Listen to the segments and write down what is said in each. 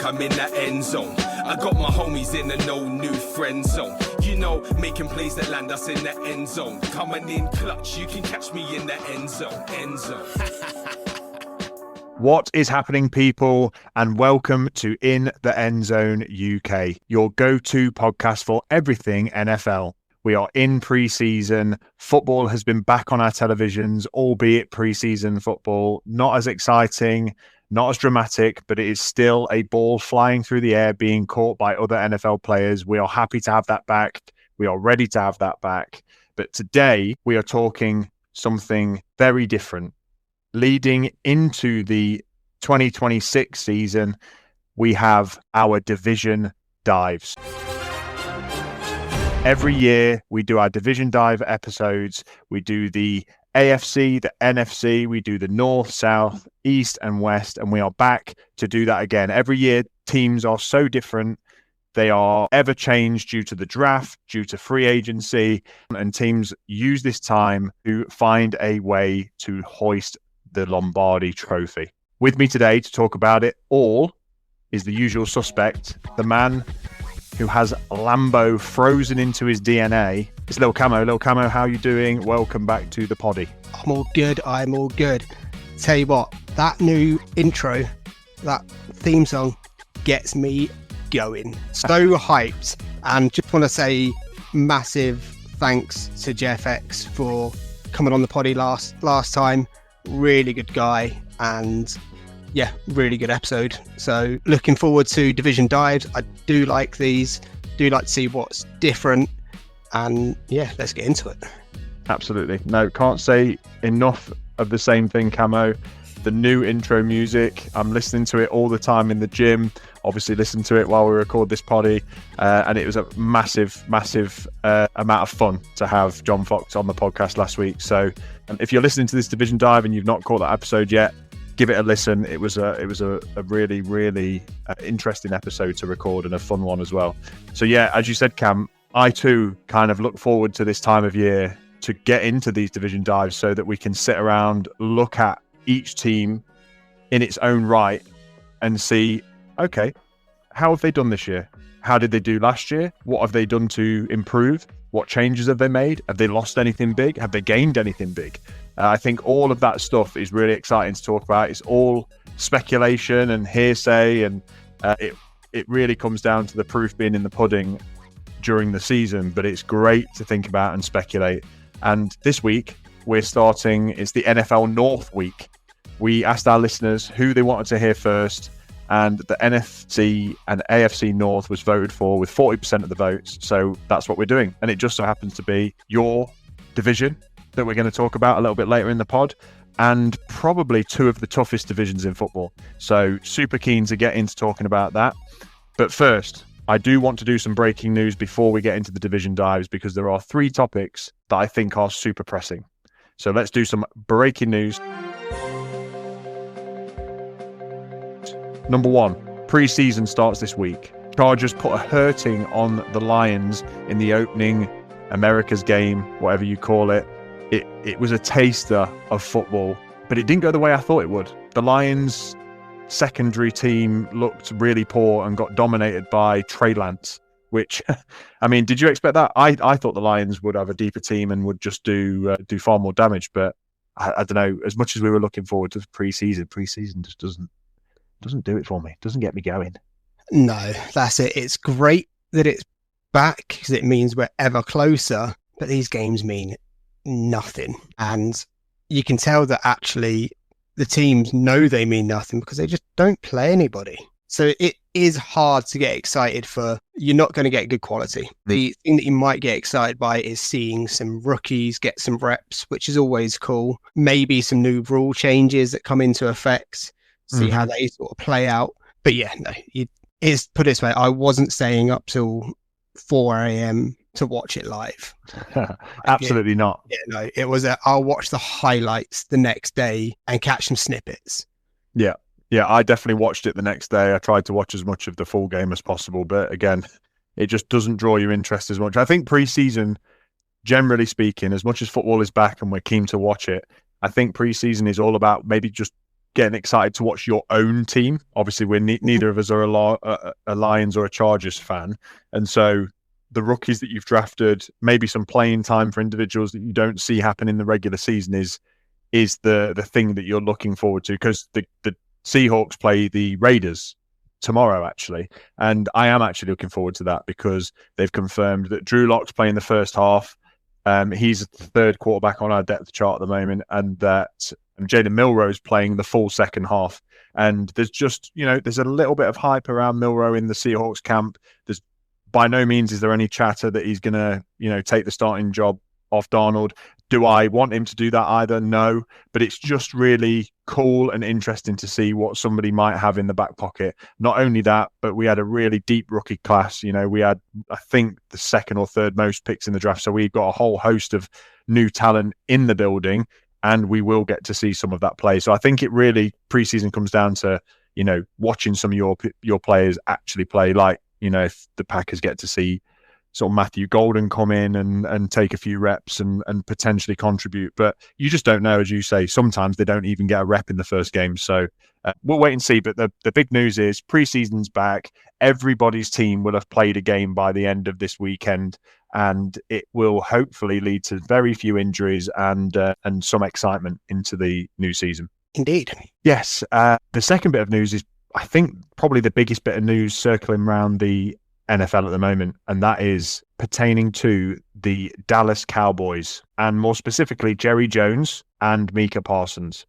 I'm in that end zone. I got my homies in the no new friend zone. You know, making plays that land us in the end zone. Coming in clutch, you can catch me in the end zone. End zone. What is happening, people, and welcome to In the End Zone UK, your go-to podcast for everything NFL. We are in pre-season. Football has been back on our televisions, albeit pre-season football. Not as exciting, not as dramatic, but it is still a ball flying through the air being caught by other NFL players. We are happy to have that back. We are ready to have that back. But today we are talking something very different. Leading into the 2026 season, we have our division dives. Every year we do our division dive episodes. We do the AFC, the NFC, we do the North, South, East and West, and we are back to do that again. Every year teams are so different. They are ever changed due to the draft, due to free agency, and teams use this time to find a way to hoist the Lombardi trophy. With me today to talk about it all is the usual suspect, the man who has Lambeau frozen into his DNA. It's Lil Camo. Lil Camo, how are you doing? Welcome back to the poddy. I'm all good. Tell you what, that new intro, that theme song gets me going. So hyped. And just want to say massive thanks to JFX for coming on the poddy last time. Really good guy, and yeah, really good episode. So looking forward to division dives. I do like these, do like to see what's different, and yeah, let's get into it. Absolutely. No, can't say enough of the same thing, Camo. The new intro music, I'm listening to it all the time in the gym. Obviously listen to it while we record this poddy, and it was a massive amount of fun to have John Fox on the podcast last week. So if you're listening to this division dive and you've not caught that episode yet, give it a listen. It was a really interesting episode to record, and a fun one as well. So yeah, as you said, Cam, I too kind of look forward to this time of year to get into these division dives so that we can sit around, look at each team in its own right and see, okay, how have they done this year? How did they do last year? What have they done to improve? What changes have they made? Have they lost anything big? Have they gained anything big? I think all of that stuff is really exciting to talk about. It's all speculation and hearsay, and it really comes down to the proof being in the pudding during the season, but it's great to think about and speculate. And this week, we're starting, it's the NFL North week. We asked our listeners who they wanted to hear first, and the NFC and AFC North was voted for with 40% of the votes. So that's what we're doing. And it just so happens to be your division that we're going to talk about a little bit later in the pod, and probably two of the toughest divisions in football. So super keen to get into talking about that. But first, I do want to do some breaking news before we get into the division dives, because there are three topics that I think are super pressing. So let's do some breaking news. Number one, pre-season starts this week. Chargers put a hurting on the Lions in the opening America's game, whatever you call it. It was a taster of football, but it didn't go the way I thought it would. The Lions secondary team looked really poor and got dominated by Trey Lance, which, I mean, did you expect that? I thought the Lions would have a deeper team and would just do far more damage, but I don't know. As much as we were looking forward to pre-season just doesn't do it for me. Doesn't get me going. No, that's it. It's great that it's back because it means we're ever closer, but these games mean nothing. And you can tell that actually the teams know they mean nothing because they just don't play anybody. So it is hard to get excited for. You're not going to get good quality. The thing that you might get excited by is seeing some rookies get some reps, which is always cool. Maybe some new rule changes that come into effect, see how they sort of play out. But yeah, no, it's put it this way, I wasn't staying up till 4 a.m. to watch it live. Absolutely not. Yeah, no, it was I'll watch the highlights the next day and catch some snippets. Yeah, I definitely watched it the next day. I tried to watch as much of the full game as possible, but again, it just doesn't draw your interest as much. I think pre-season, generally speaking, as much as football is back and we're keen to watch it, I think pre-season is all about maybe just getting excited to watch your own team. Obviously, we're neither of us are a Lions or a Chargers fan, and so the rookies that you've drafted, maybe some playing time for individuals that you don't see happen in the regular season, is the thing that you're looking forward to, because the Seahawks play the Raiders tomorrow, actually, and I am actually looking forward to that because they've confirmed that Drew Lock's playing the first half. He's the third quarterback on our depth chart at the moment, and that Jalen Milroe's playing the full second half. And there's just, there's a little bit of hype around Milroe in the Seahawks camp. There's by no means is there any chatter that he's going to, take the starting job off Darnold. Do I want him to do that either? No, but it's just really cool and interesting to see what somebody might have in the back pocket. Not only that, but we had a really deep rookie class. We had, I think, the second or third most picks in the draft. So we've got a whole host of new talent in the building, and we will get to see some of that play. So I think it really, preseason comes down to, watching some of your players actually play. Like, if the Packers get to see sort of Matthew Golden come in and take a few reps and potentially contribute. But you just don't know, as you say, sometimes they don't even get a rep in the first game. So we'll wait and see. But the big news is preseason's back. Everybody's team will have played a game by the end of this weekend, and it will hopefully lead to very few injuries and some excitement into the new season. Indeed. Yes. The second bit of news is, I think, probably the biggest bit of news circling around the NFL at the moment, and that is pertaining to the Dallas Cowboys, and more specifically Jerry Jones and Micah Parsons.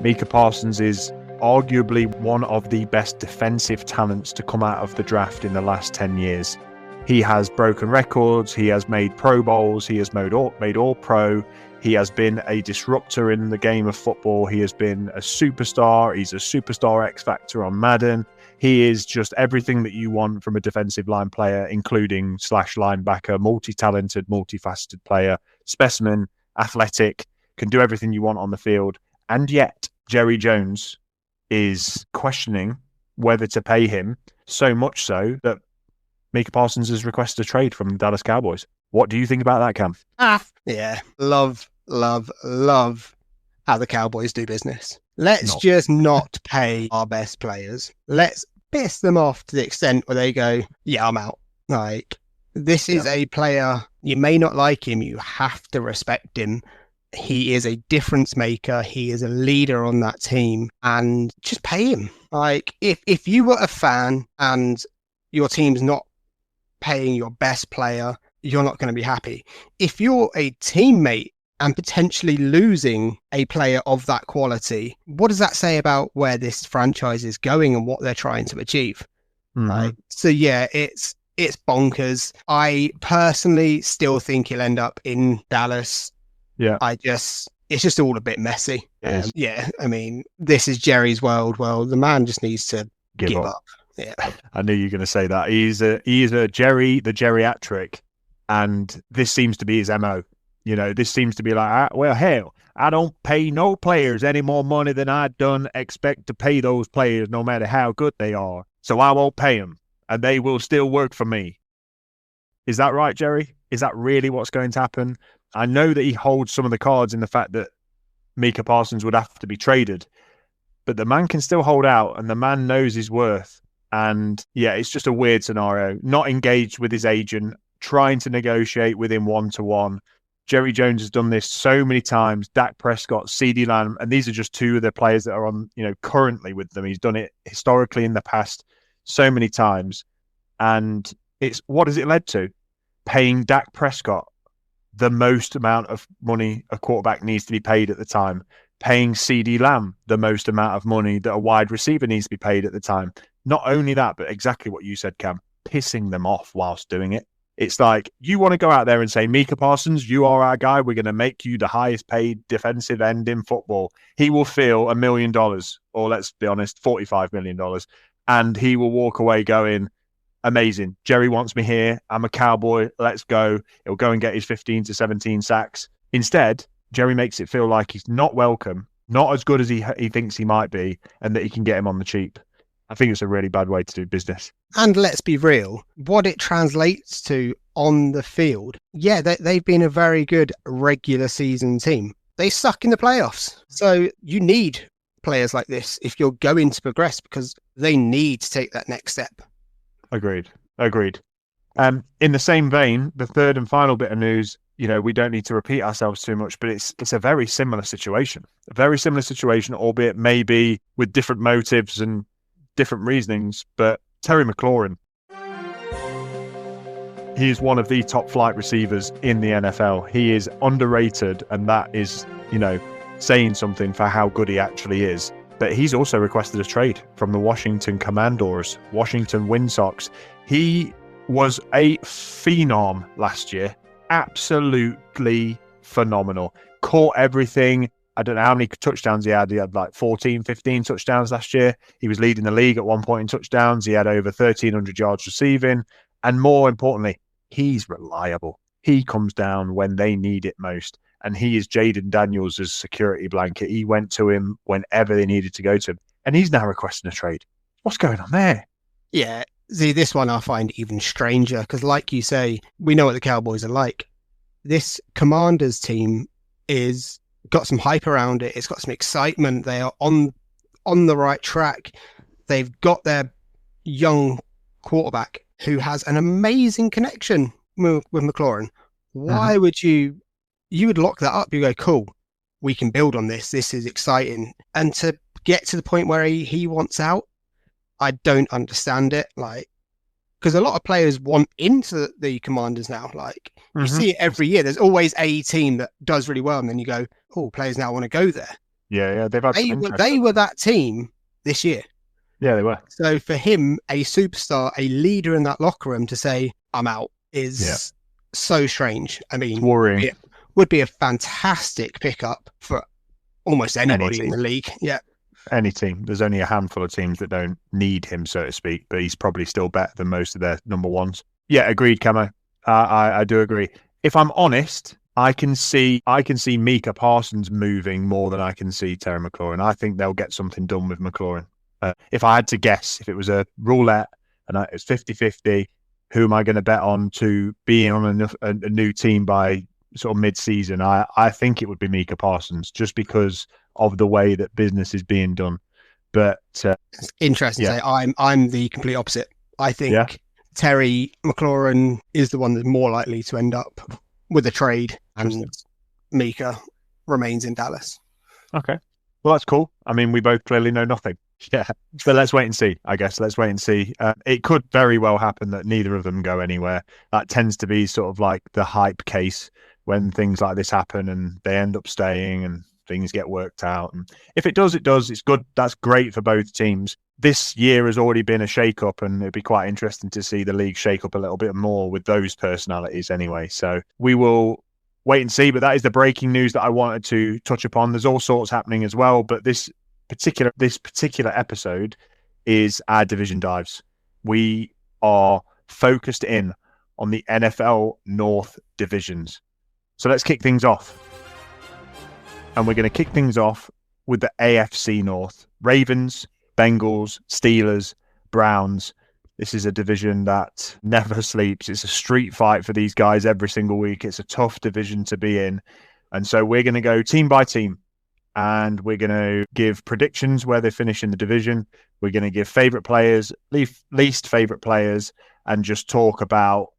Micah Parsons is arguably one of the best defensive talents to come out of the draft in the last 10 years. He has broken records, he has made Pro Bowls, he has made all Pro, he has been a disruptor in the game of football, he has been a superstar, he's a superstar X Factor on Madden. He is just everything that you want from a defensive line player, including slash linebacker, multi-talented, multifaceted player, specimen, athletic, can do everything you want on the field. And yet, Jerry Jones is questioning whether to pay him, so much so that Micah Parsons has requested a trade from the Dallas Cowboys. What do you think about that, Cam? Yeah, love how the Cowboys do business. Let's just not pay our best players. Let's piss them off to the extent where they go, yeah, I'm out. Like, this is a player, you may not like him, you have to respect him. He is a difference maker. He is a leader on that team, and just pay him. Like, if you were a fan and your team's not paying your best player, you're not going to be happy. If you're a teammate and potentially losing a player of that quality, what does that say about where this franchise is going and what they're trying to achieve? Mm-hmm. Right? So yeah, it's bonkers. I personally still think he'll end up in Dallas. Yeah. It's just all a bit messy. Yeah, I mean, this is Jerry's world. Well, the man just needs to give up. Yeah. I knew you were going to say that. He is a Jerry, the geriatric, and this seems to be his MO. This seems to be like, well, hell, I don't pay no players any more money than I done expect to pay those players, no matter how good they are. So I won't pay them, and they will still work for me. Is that right, Jerry? Is that really what's going to happen? I know that he holds some of the cards in the fact that Micah Parsons would have to be traded, but the man can still hold out, and the man knows his worth. And yeah, it's just a weird scenario. Not engaged with his agent, trying to negotiate with him one-to-one. Jerry Jones has done this so many times. Dak Prescott, CeeDee Lamb, and these are just two of the players that are on, currently with them. He's done it historically in the past so many times. And what has it led to? Paying Dak Prescott the most amount of money a quarterback needs to be paid at the time. Paying CeeDee Lamb the most amount of money that a wide receiver needs to be paid at the time. Not only that, but exactly what you said, Cam, pissing them off whilst doing it. It's like, you want to go out there and say, Micah Parsons, you are our guy. We're going to make you the highest paid defensive end in football. He will feel $1 million, or let's be honest, $45 million. And he will walk away going, amazing. Jerry wants me here. I'm a Cowboy. Let's go. He'll go and get his 15 to 17 sacks. Instead, Jerry makes it feel like he's not welcome, not as good as he thinks he might be, and that he can get him on the cheap. I think it's a really bad way to do business. And let's be real, what it translates to on the field, yeah, they've been a very good regular season team. they suck in the playoffs. So you need players like this if you're going to progress, because they need to take that next step. Agreed. In the same vein, the third and final bit of news, we don't need to repeat ourselves too much, but it's a very similar situation. A very similar situation, albeit maybe with different motives and different reasonings. But Terry McLaurin, he is one of the top flight receivers in the NFL. He is underrated, and that is, saying something for how good he actually is. But he's also requested a trade from the Washington Commanders, Washington Windsox. He was a phenom last year. Absolutely phenomenal. Caught everything. I don't know how many touchdowns he had. He had like 14, 15 touchdowns last year. He was leading the league at one point in touchdowns. He had over 1,300 yards receiving. And more importantly, he's reliable. He comes down when they need it most. And he is Jaden Daniels' security blanket. He went to him whenever they needed to go to him. And he's now requesting a trade. What's going on there? Yeah. See, this one I find even stranger, because like you say, we know what the Cowboys are like. This Commanders team is got some hype around it. It's got some excitement. They are on the right track. They've got their young quarterback who has an amazing connection with McLaurin. Why would you would lock that up? You go, cool, we can build on this. This is exciting. And to get to the point where he wants out, I don't understand it. Like, because a lot of players want into the Commanders now. Like, you see it every year. There's always a team that does really well, and then you go, oh, players now want to go there. Yeah, they've had they were that team this year. Yeah, they were. So for him, a superstar, a leader in that locker room, to say, I'm out, is so strange. I mean, worrying. It would be a fantastic pickup for almost anybody in the league. Yeah. Any team. There's only a handful of teams that don't need him, so to speak, but he's probably still better than most of their number ones. Yeah, agreed, Camo. I do agree. If I'm honest, I can see Micah Parsons moving more than I can see Terry McLaurin. I think they'll get something done with McLaurin. If I had to guess, if it was a roulette and it was 50-50, who am I going to bet on to be on a new team by sort of mid-season? I think it would be Micah Parsons, just because of the way that business is being done. But it's interesting to say I'm the complete opposite. I think Terry McLaurin is the one that's more likely to end up with a trade, and Micah remains in Dallas. Okay. Well, that's cool. I mean, we both clearly know nothing. Yeah. But let's wait and see, I guess. Let's wait and see. It could very well happen that neither of them go anywhere. That tends to be sort of like the hype case when things like this happen and they end up staying and things get worked out. And if it does, it does. It's good. That's great for both teams. This year has already been a shake-up, and it'd be quite interesting to see the league shake up a little bit more with those personalities anyway. So we will wait and see. But that is the breaking news that I wanted to touch upon. There's all sorts happening as well, but this particular episode is our division dives. We are focused in on the NFL North divisions. So let's kick things off. And we're going to kick things off with the AFC North. Ravens, Bengals, Steelers, Browns. This is a division that never sleeps. It's a street fight for these guys every single week. It's a tough division to be in. And so we're going to go team by team. And we're going to give predictions where they finish in the division. We're going to give favourite players, least favourite players, and just talk about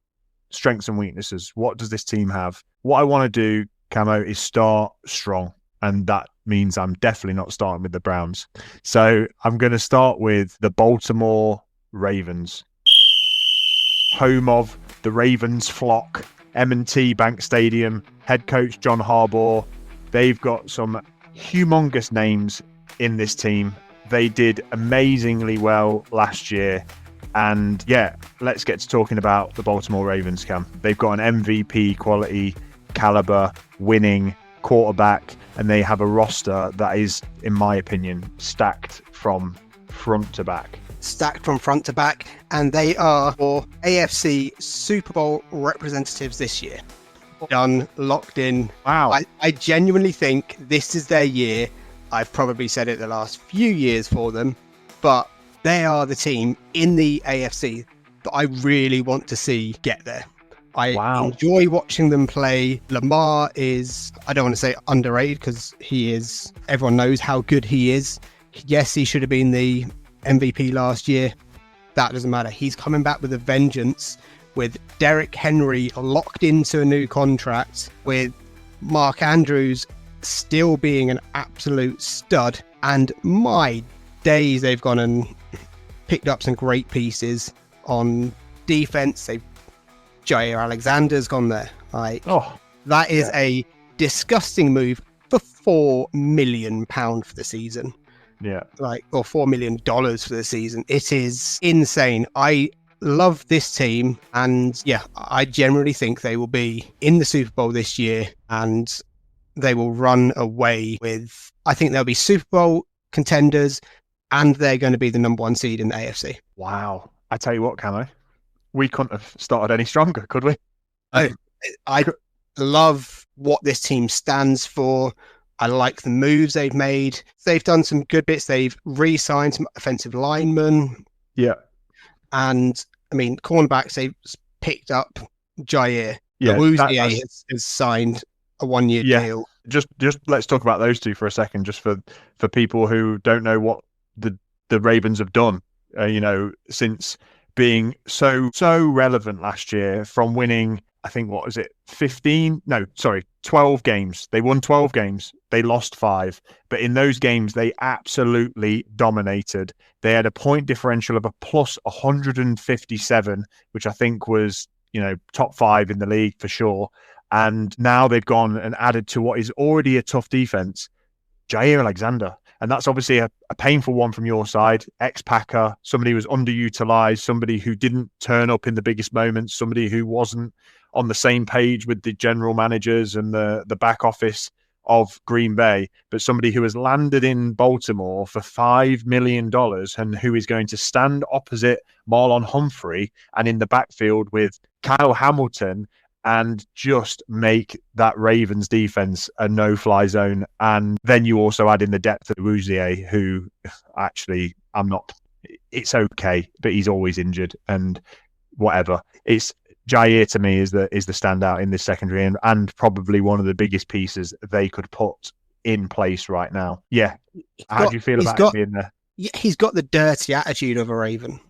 strengths and weaknesses. What does this team have? What I want to do, Camo, is start strong. And that means I'm definitely not starting with the Browns. So I'm going to start with the Baltimore Ravens. Home of the Ravens flock, M&T Bank Stadium, head coach John Harbaugh. They've got some humongous names in this team. They did amazingly well last year. And yeah, let's get to talking about the Baltimore Ravens, Cam. They've got an MVP quality, caliber, winning quarterback, and they have a roster that is, in my opinion, stacked from front to back. Stacked from front to back, and they are for AFC Super Bowl representatives this year. Done, locked in. Wow. I genuinely think this is their year. I've probably said it the last few years for them, but they are the team in the AFC that I really want to see get there. I Wow. enjoy watching them play. Lamar is, I don't want to say underrated because he is, everyone knows how good he is. Yes, he should have been the MVP last year. That doesn't matter. He's coming back with a vengeance, with Derrick Henry locked into a new contract, with Mark Andrews still being an absolute stud. And my days, they've gone and picked up some great pieces on defense. Jair Alexander's gone there. That is a disgusting move for £4 million for the season. Yeah. Or $4 million for the season. It is insane. I love this team, and yeah, I generally think they will be in the Super Bowl this year, and they will run away with, I think they'll be Super Bowl contenders, and they're going to be the number 1 seed in the AFC. Wow. I tell you what, Camo, we couldn't have started any stronger, could we? I love what this team stands for. I like the moves they've made. They've done some good bits. They've re-signed some offensive linemen. Yeah. And, I mean, cornerbacks, they've picked up Jair. Yeah. Awuzie has signed a 1-year deal. Just let's talk about those two for a second, just for people who don't know what the Ravens have done, since being so relevant last year, from winning, I think, 12 games. They won 12 games. They lost 5. But in those games, they absolutely dominated. They had a point differential of a plus 157, which I think was, top 5 in the league for sure. And now they've gone and added to what is already a tough defense, Jair Alexander. And that's obviously a painful one from your side. Ex-Packer, somebody who was underutilized, somebody who didn't turn up in the biggest moments, somebody who wasn't on the same page with the general managers and the back office of Green Bay, but somebody who has landed in Baltimore for $5 million and who is going to stand opposite Marlon Humphrey and in the backfield with Kyle Hamilton and just make that Ravens defense a no-fly zone. And then you also add in the depth of Awuzie, who actually it's okay, but he's always injured and whatever. It's Jair to me is the standout in this secondary and probably one of the biggest pieces they could put in place right now. Yeah. How do you feel about him being there? Yeah, he's got the dirty attitude of a Raven.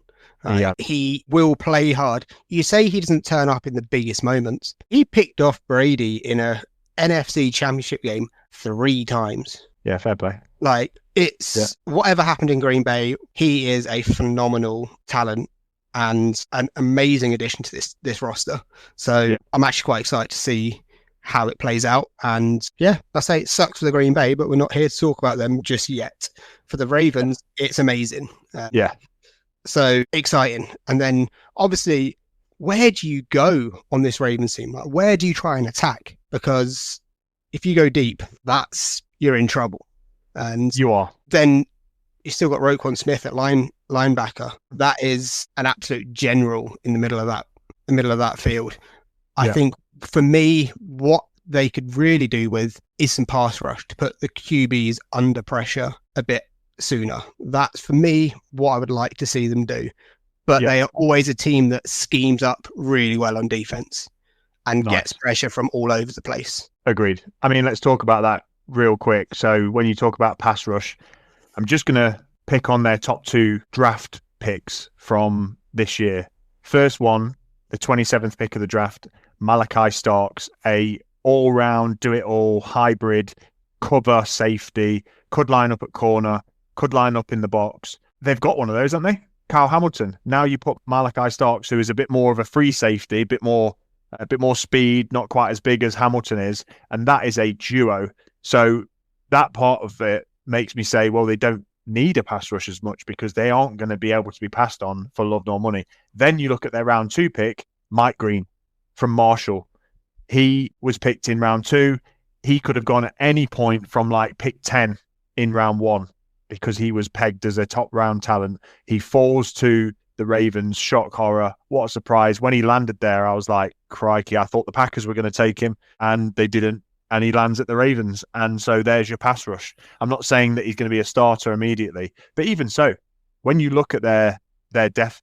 He will play hard. You say he doesn't turn up in the biggest moments. He picked off Brady in a NFC Championship game 3 times. Yeah, fair play. Whatever happened in Green Bay, he is a phenomenal talent and an amazing addition to this roster. So I'm actually quite excited to see how it plays out. And yeah, I say it sucks for the Green Bay, but we're not here to talk about them just yet. For the Ravens, it's amazing. So exciting. And then obviously, where do you go on this Ravens team? Like, where do you try and attack? Because if you go deep, you're in trouble. And you are. Then you still got Roquan Smith at linebacker. That is an absolute general in the middle of that field. I think for me, what they could really do with is some pass rush to put the QBs under pressure a bit sooner. That's for me what I would like to see them do. But they are always a team that schemes up really well on defense and gets pressure from all over the place. Agreed. I mean, let's talk about that real quick. So when you talk about pass rush, I'm just going to pick on their top 2 draft picks from this year. First one, the 27th pick of the draft, Malachi Starks, a all-round, do-it-all, hybrid, cover safety, could line up at corner, could line up in the box. They've got one of those, haven't they? Kyle Hamilton. Now you put Malachi Starks, who is a bit more of a free safety, a bit more speed, not quite as big as Hamilton is, and that is a duo. So that part of it makes me say, well, they don't need a pass rush as much because they aren't going to be able to be passed on for love nor money. Then you look at their round 2 pick, Mike Green from Marshall. He was picked in round 2. He could have gone at any point from pick 10 in round 1 because he was pegged as a top round talent. He falls to the Ravens, shock horror. What a surprise. When he landed there, I was like, crikey, I thought the Packers were going to take him and they didn't. And he lands at the Ravens. And so there's your pass rush. I'm not saying that he's going to be a starter immediately, but even so, when you look at their depth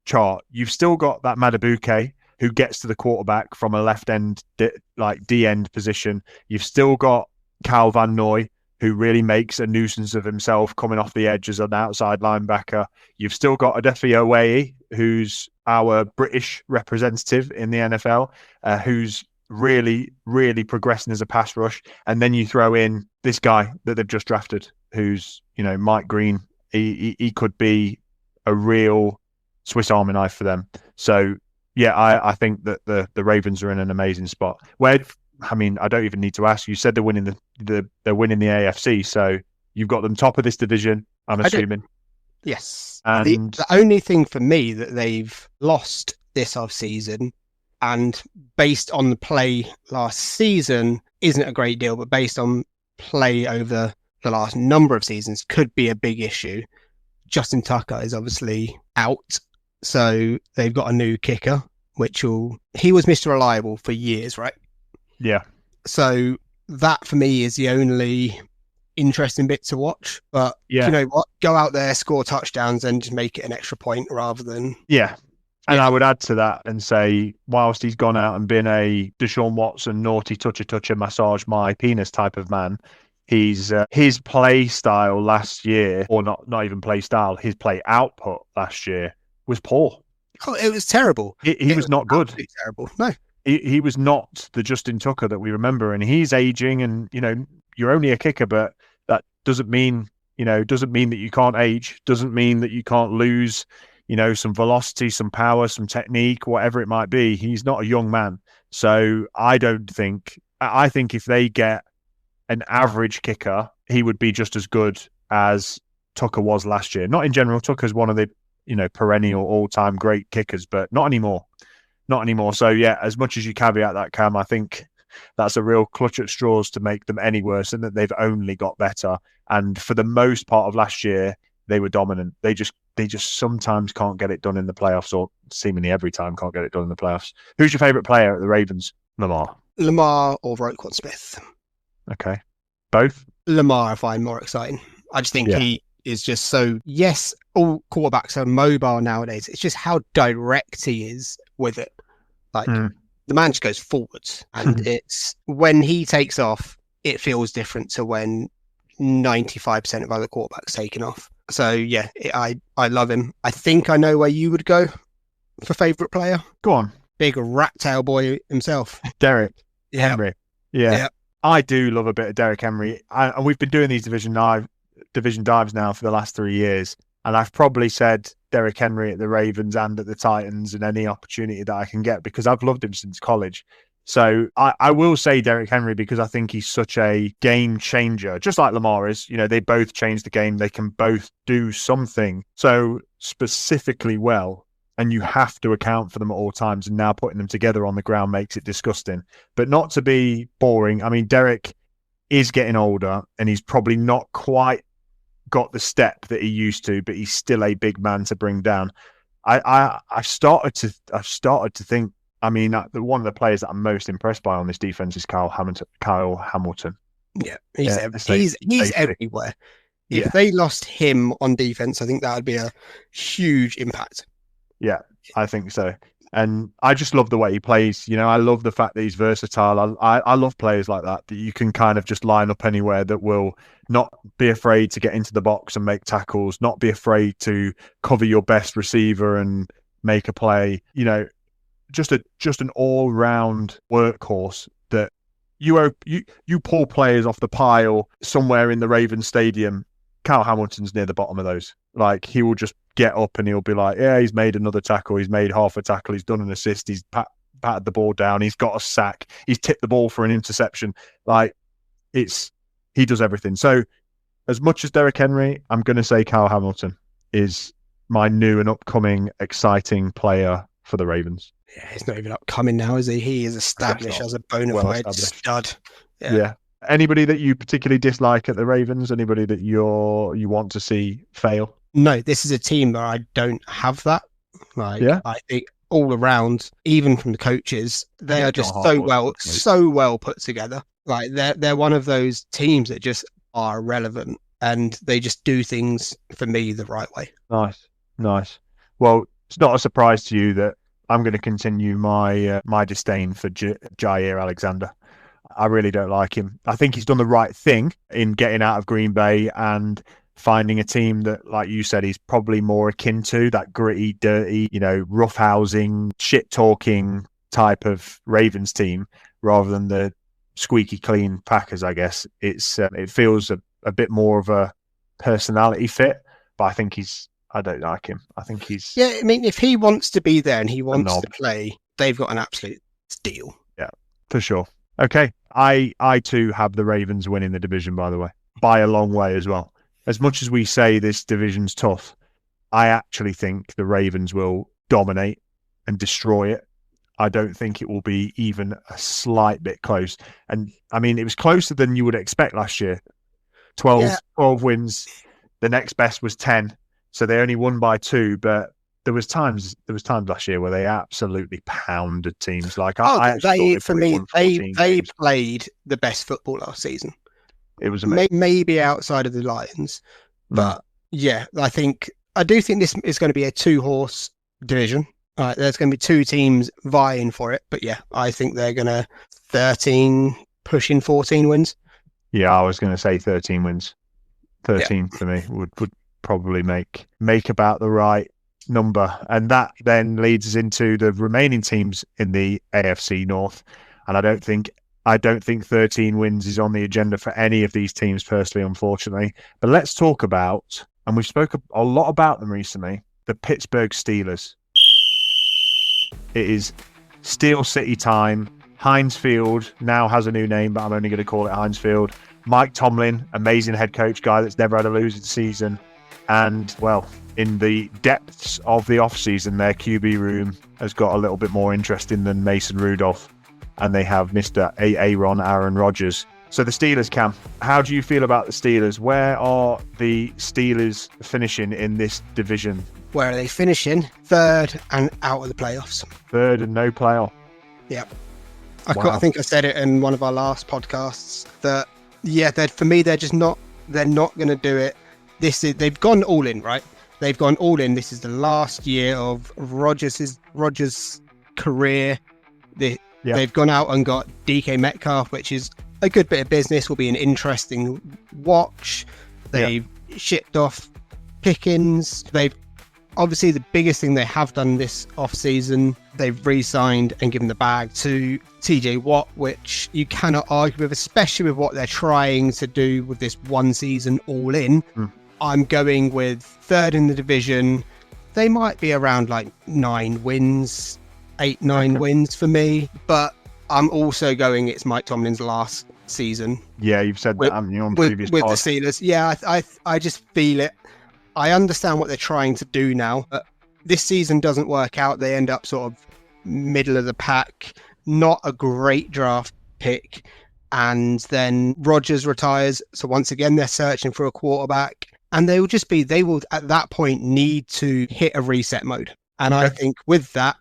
chart, you've still got that Madabuke, who gets to the quarterback from a left end, like D end position. You've still got Cal Van Noy, who really makes a nuisance of himself coming off the edge as an outside linebacker. You've still got Adefi Owaye, who's our British representative in the NFL, who's really, really progressing as a pass rush. And then you throw in this guy that they've just drafted, who's, Mike Green. He could be a real Swiss Army knife for them. So, yeah, I think that the Ravens are in an amazing spot. I don't even need to ask. You said they're winning they're winning the AFC, so you've got them top of this division, I'm assuming. Yes. And the only thing for me that they've lost this offseason, and based on the play last season, isn't a great deal, but based on play over the last number of seasons, could be a big issue. Justin Tucker is obviously out, so they've got a new kicker, he was Mr. Reliable for years, right? Yeah. So that for me is the only interesting bit to watch. But yeah. You know what? Go out there, score touchdowns, and just make it an extra point rather than... Yeah. And I would add to that and say, whilst he's gone out and been a Deshaun Watson, naughty toucher, massage my penis type of man, his play style last year, or not even play style, his play output last year was poor. Oh, it was terrible. He was not good. Terrible. No. He was not the Justin Tucker that we remember, and he's aging, and you're only a kicker, but that doesn't mean that you can't age, doesn't mean that you can't lose, some velocity, some power, some technique, whatever it might be. He's not a young man. So I think if they get an average kicker, he would be just as good as Tucker was last year. Not in general. Tucker's one of the, perennial all-time great kickers, but not anymore. Not anymore. So, yeah, as much as you caveat that, Cam, I think that's a real clutch at straws to make them any worse, and that they've only got better. And for the most part of last year, they were dominant. They just sometimes can't get it done in the playoffs, or seemingly every time can't get it done in the playoffs. Who's your favourite player at the Ravens? Lamar or Roquan Smith. Okay. Both? Lamar I find more exciting. I just think he is just so... Yes, all quarterbacks are mobile nowadays. It's just how direct he is with it. Like, the man just goes forwards. And it's... When he takes off, it feels different to when 95% of other quarterbacks taking off. So, yeah, I love him. I think I know where you would go for favourite player. Go on. Big rat tail boy himself. Derrick Henry. Yeah. I do love a bit of Derrick Henry. And we've been doing these division dives now for the last 3 years. And I've probably said Derrick Henry at the Ravens and at the Titans and any opportunity that I can get, because I've loved him since college. So I will say Derrick Henry because I think he's such a game changer, just like Lamar is. They both change the game. They can both do something so specifically well, and you have to account for them at all times. And now putting them together on the ground makes it disgusting. But not to be boring. I mean, Derrick is getting older, and he's probably not quite got the step that he used to, but he's still a big man to bring down. I've started to think. I mean, one of the players that I'm most impressed by on this defense is Kyle Hamilton. Yeah, he's everywhere. If they lost him on defense, I think that would be a huge impact. Yeah, I think so. And I just love the way he plays. I love the fact that he's versatile. I love players like that you can kind of just line up anywhere, that will not be afraid to get into the box and make tackles, not be afraid to cover your best receiver and make a play. Just an all-round workhorse that you pull players off the pile somewhere in the Ravens stadium. Kyle Hamilton's near the bottom of those. Like, he will just get up and he'll be like, yeah, he's made another tackle, he's made half a tackle, he's done an assist, he's patted the ball down, he's got a sack, he's tipped the ball for an interception. Like, he does everything. So as much as Derrick Henry, I'm going to say Kyle Hamilton is my new and upcoming exciting player for the Ravens. Yeah, he's not even upcoming now, is he? He is established as a bona fide stud. Yeah. Anybody that you particularly dislike at the Ravens? Anybody that you want to see fail? No, this is a team that I don't have that. I think all around, even from the coaches, they are just so well put together. Like, they're one of those teams that just are relevant, and they just do things for me the right way. Nice. Well, it's not a surprise to you that I'm going to continue my disdain for Jair Alexander. I really don't like him. I think he's done the right thing in getting out of Green Bay and finding a team that, like you said, he's probably more akin to that gritty, dirty, roughhousing, shit-talking type of Ravens team rather than the squeaky clean Packers, I guess. It feels a bit more of a personality fit, but I don't like him. I think he's... Yeah, I mean, if he wants to be there and he wants knob. to play, they've got an absolute steal. Yeah, for sure. Okay, I too have the Ravens winning the division, by the way, by a long way as well. As much as we say this division's tough, I actually think the Ravens will dominate and destroy it. I don't think it will be even a slight bit close. And I mean, it was closer than you would expect last year. 12 wins. The next best was 10. So they only won by 2, but there was times last year where they absolutely pounded teams. Like they played the best football last season. It was amazing. Maybe outside of the Lions, but yeah, I do think this is going to be a 2-horse division. There's going to be 2 teams vying for it, but yeah, I think they're going to 13 pushing 14 wins. Yeah, I was going to say 13 wins. 13 for me would probably make about the right number, and that then leads us into the remaining teams in the AFC North. And I don't think 13 wins is on the agenda for any of these teams personally, unfortunately. But let's talk about, and we've spoken a lot about them recently, the Pittsburgh Steelers. It is Steel City time. Heinz Field now has a new name, but I'm only going to call it Heinz Field. Mike Tomlin, amazing head coach, guy that's never had a losing season. And, well, in the depths of the offseason, their QB room has got a little bit more interesting than Mason Rudolph. And they have Mr. Aaron Rodgers. So the Steelers, Cam, how do you feel about the Steelers? Where are the Steelers finishing in this division? Where are they finishing? 3rd and out of the playoffs. 3rd and no playoff. Yeah. Wow. I think I said it in one of our last podcasts that, yeah, for me, they're not going to do it. They've gone all in, right? They've gone all in. This is the last year of Rodgers' career. They've gone out and got DK Metcalf, which is a good bit of business, will be an interesting watch. They've shipped off Pickens. Obviously, the biggest thing they have done this offseason, they've re-signed and given the bag to TJ Watt, which you cannot argue with, especially with what they're trying to do with this one season all in. I'm going with 3rd in the division. They might be around like 9 wins, 8-9 wins for me, but I'm also going it's Mike Tomlin's last season. Yeah, you've said that, haven't you, on previous with pods? The Steelers. Yeah, I just feel it. I understand what they're trying to do now, but this season doesn't work out. They end up sort of middle of the pack, not a great draft pick, and then Rodgers retires. So once again, they're searching for a quarterback, and they will at that point need to hit a reset mode. And I think with that,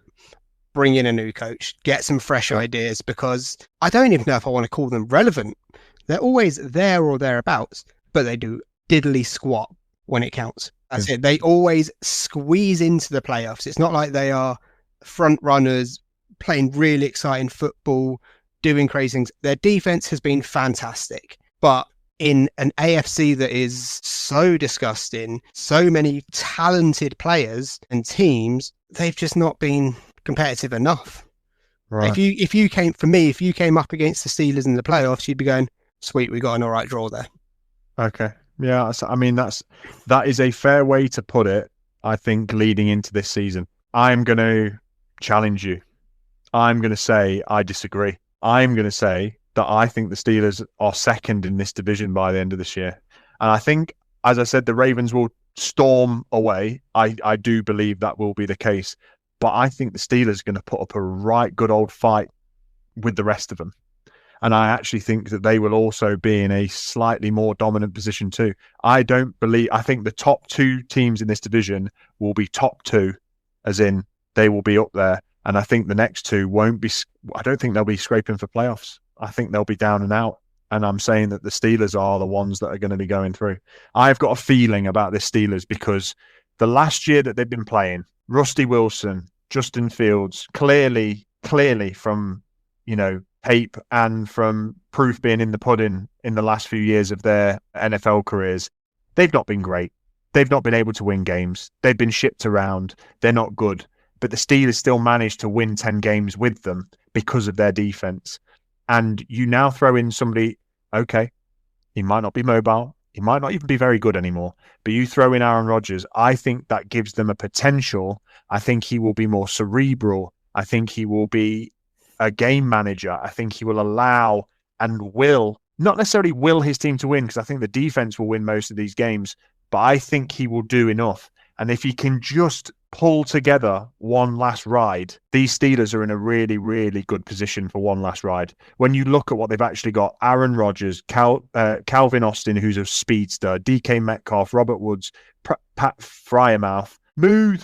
bring in a new coach, get some fresh ideas, because I don't even know if I want to call them relevant. They're always there or thereabouts, but they do diddly squat when it counts. That's it. They always squeeze into the playoffs. It's not like they are front runners playing really exciting football, doing crazy things. Their defense has been fantastic, but in an AFC that is so disgusting, so many talented players and teams, they've just not been competitive enough. Right. If you came up against the Steelers in the playoffs, you'd be going, sweet, we got an all right draw there. Okay. Yeah, I mean, that is a fair way to put it, I think, leading into this season. I'm going to challenge you. I'm going to say I disagree. I'm going to say that I think the Steelers are 2nd in this division by the end of this year. And I think, as I said, the Ravens will storm away. I do believe that will be the case. But I think the Steelers are going to put up a right good old fight with the rest of them. And I actually think that they will also be in a slightly more dominant position too. I think the top 2 teams in this division will be top 2, as in they will be up there. And I think the next 2 I don't think they'll be scraping for playoffs. I think they'll be down and out. And I'm saying that the Steelers are the ones that are going to be going through. I've got a feeling about this Steelers because the last year that they've been playing, Rusty Wilson, Justin Fields, clearly from, tape and from proof being in the pudding in the last few years of their NFL careers, they've not been great. They've not been able to win games. They've been shipped around. They're not good. But the Steelers still managed to win 10 games with them because of their defense. And you now throw in somebody, okay, he might not be mobile. He might not even be very good anymore. But you throw in Aaron Rodgers, I think that gives them a potential. I think he will be more cerebral. I think he will be a game manager. I think he will allow and will, not necessarily will his team to win, because I think the defense will win most of these games, but I think he will do enough. And if he can just pull together one last ride, these Steelers are in a really, really good position for one last ride. When you look at what they've actually got, Aaron Rodgers, Calvin Austin, who's a speedster, DK Metcalf, Robert Woods, Pat Fryermouth, Smooth.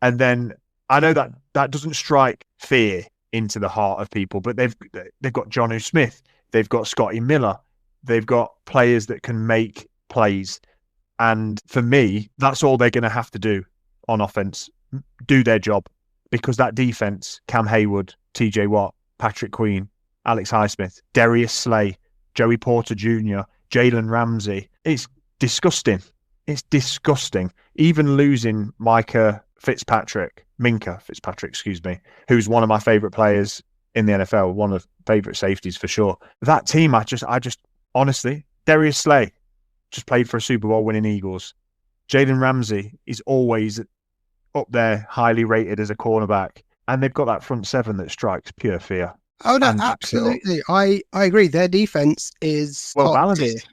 And then I know that doesn't strike fear into the heart of people, but they've got Jonnu Smith, they've got Scotty Miller, they've got players that can make plays. And for me, that's all they're going to have to do on offense, do their job, because that defense, Cam Hayward, TJ Watt, Patrick Queen, Alex Highsmith, Darius Slay, Joey Porter Jr., Jalen Ramsey, it's disgusting. It's disgusting. Even losing Minka Fitzpatrick, who's one of my favorite players in the NFL, one of favorite safeties for sure. That team, I just honestly, Darius Slay just played for a Super Bowl winning Eagles. Jalen Ramsey is always up there, highly rated as a cornerback. And they've got that front seven that strikes pure fear. Oh, no, absolutely. I agree. Their defense is well balanced.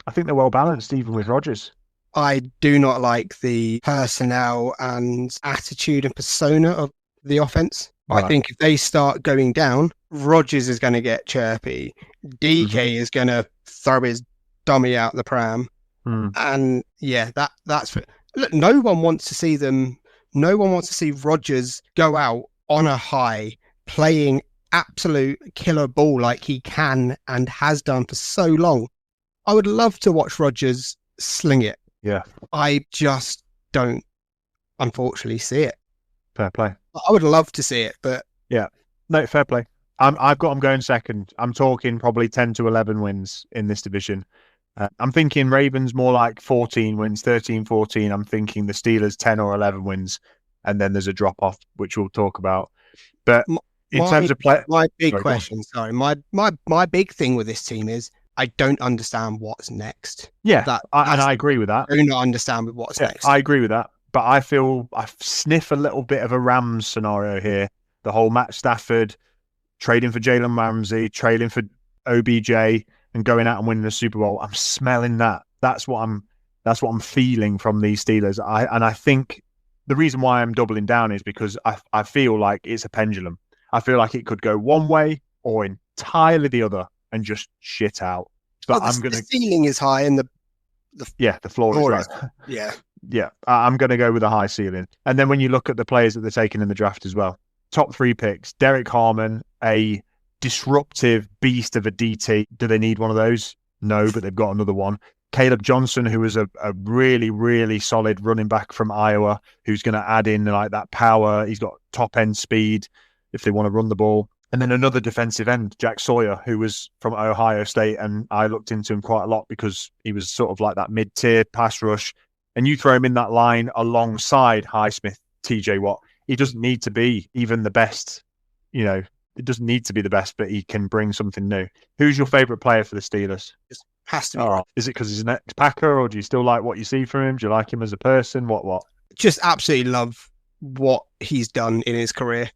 I think they're well balanced, even with Rodgers. I do not like the personnel and attitude and persona of the offense. Right. I think if they start going down, Rodgers is going to get chirpy. DK is going to throw his dummy out the pram. And yeah, that's look, no one wants to see Rodgers go out on a high, playing absolute killer ball like he can and has done for so long. I would love to watch Rodgers sling it. Yeah. I just don't, unfortunately, see it. Fair play. I would love to see it, but yeah, no, fair play. I've got them going second. I'm talking probably 10 to 11 wins in this division. I'm thinking Ravens more like 14 wins, 13, 14. I'm thinking the Steelers 10 or 11 wins, and then there's a drop off, which we'll talk about. But in terms of play, my big question, my big thing with this team is I don't understand what's next. Yeah, I agree with that. I do not understand what's next. I agree with that. But I feel I sniff a little bit of a Rams scenario here. The whole Matt Stafford trading for Jalen Ramsey, trading for OBJ, and going out and winning the Super Bowl. I'm smelling that. That's what I'm feeling from these Steelers. I think the reason why I'm doubling down is because I feel like it's a pendulum. I feel like it could go one way or entirely the other and just shit out. But the ceiling is high and the floor is low. Yeah, I'm going to go with a high ceiling. And then when you look at the players that they're taking in the draft as well, top 3 picks, Derek Harmon, a disruptive beast of a DT. Do they need one of those? No, but they've got another one. Caleb Johnson, who is a really, really solid running back from Iowa, who's going to add in like that power. He's got top end speed if they want to run the ball. And then another defensive end, Jack Sawyer, who was from Ohio State. And I looked into him quite a lot because he was sort of like that mid-tier pass rush. And you throw him in that line alongside Highsmith, TJ Watt. He doesn't need to be even the best, it doesn't need to be the best, but he can bring something new. Who's your favorite player for the Steelers? It has to be. Oh, is it because he's an ex-Packer, or do you still like what you see from him? Do you like him as a person? What? Just absolutely love what he's done in his career.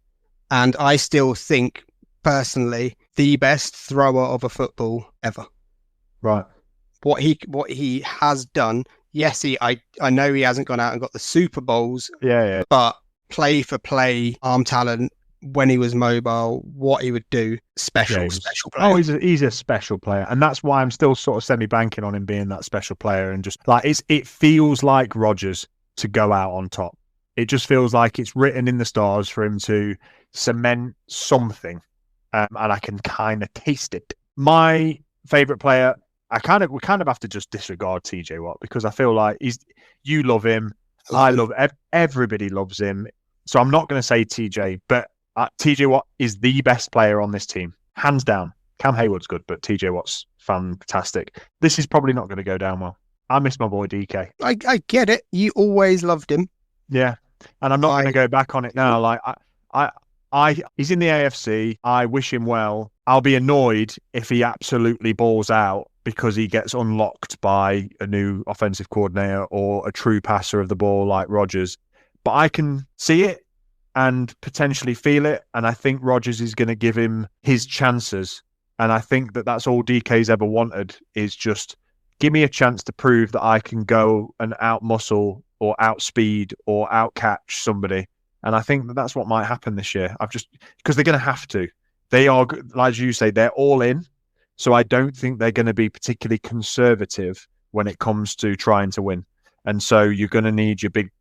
And I still think, personally, the best thrower of a football ever. Right. What he has done. Yes, I know he hasn't gone out and got the Super Bowls. Yeah. But play for play, arm talent, when he was mobile, what he would do, special player. Oh, he's a special player. And that's why I'm still sort of semi-banking on him being that special player. And just like it feels like Rodgers to go out on top. It just feels like it's written in the stars for him to cement something. And I can kind of taste it. My favorite player, we kind of have to just disregard TJ Watt because I feel like you love him. I love everybody loves him. So I'm not going to say TJ, but TJ Watt is the best player on this team, hands down. Cam Hayward's good, but TJ Watt's fantastic. This is probably not going to go down well. I miss my boy DK. I get it. You always loved him. Yeah, and I'm not going to go back on it now. Like he's in the AFC. I wish him well. I'll be annoyed if he absolutely balls out because he gets unlocked by a new offensive coordinator or a true passer of the ball like Rodgers. But I can see it and potentially feel it. And I think Rodgers is going to give him his chances. And I think that that's all DK's ever wanted, is just give me a chance to prove that I can go and out-muscle or outspeed or outcatch somebody. And I think that that's what might happen this year. Because they're going to have to. They are, like you say, they're all in. So I don't think they're going to be particularly conservative when it comes to trying to win. And so you're going to need your big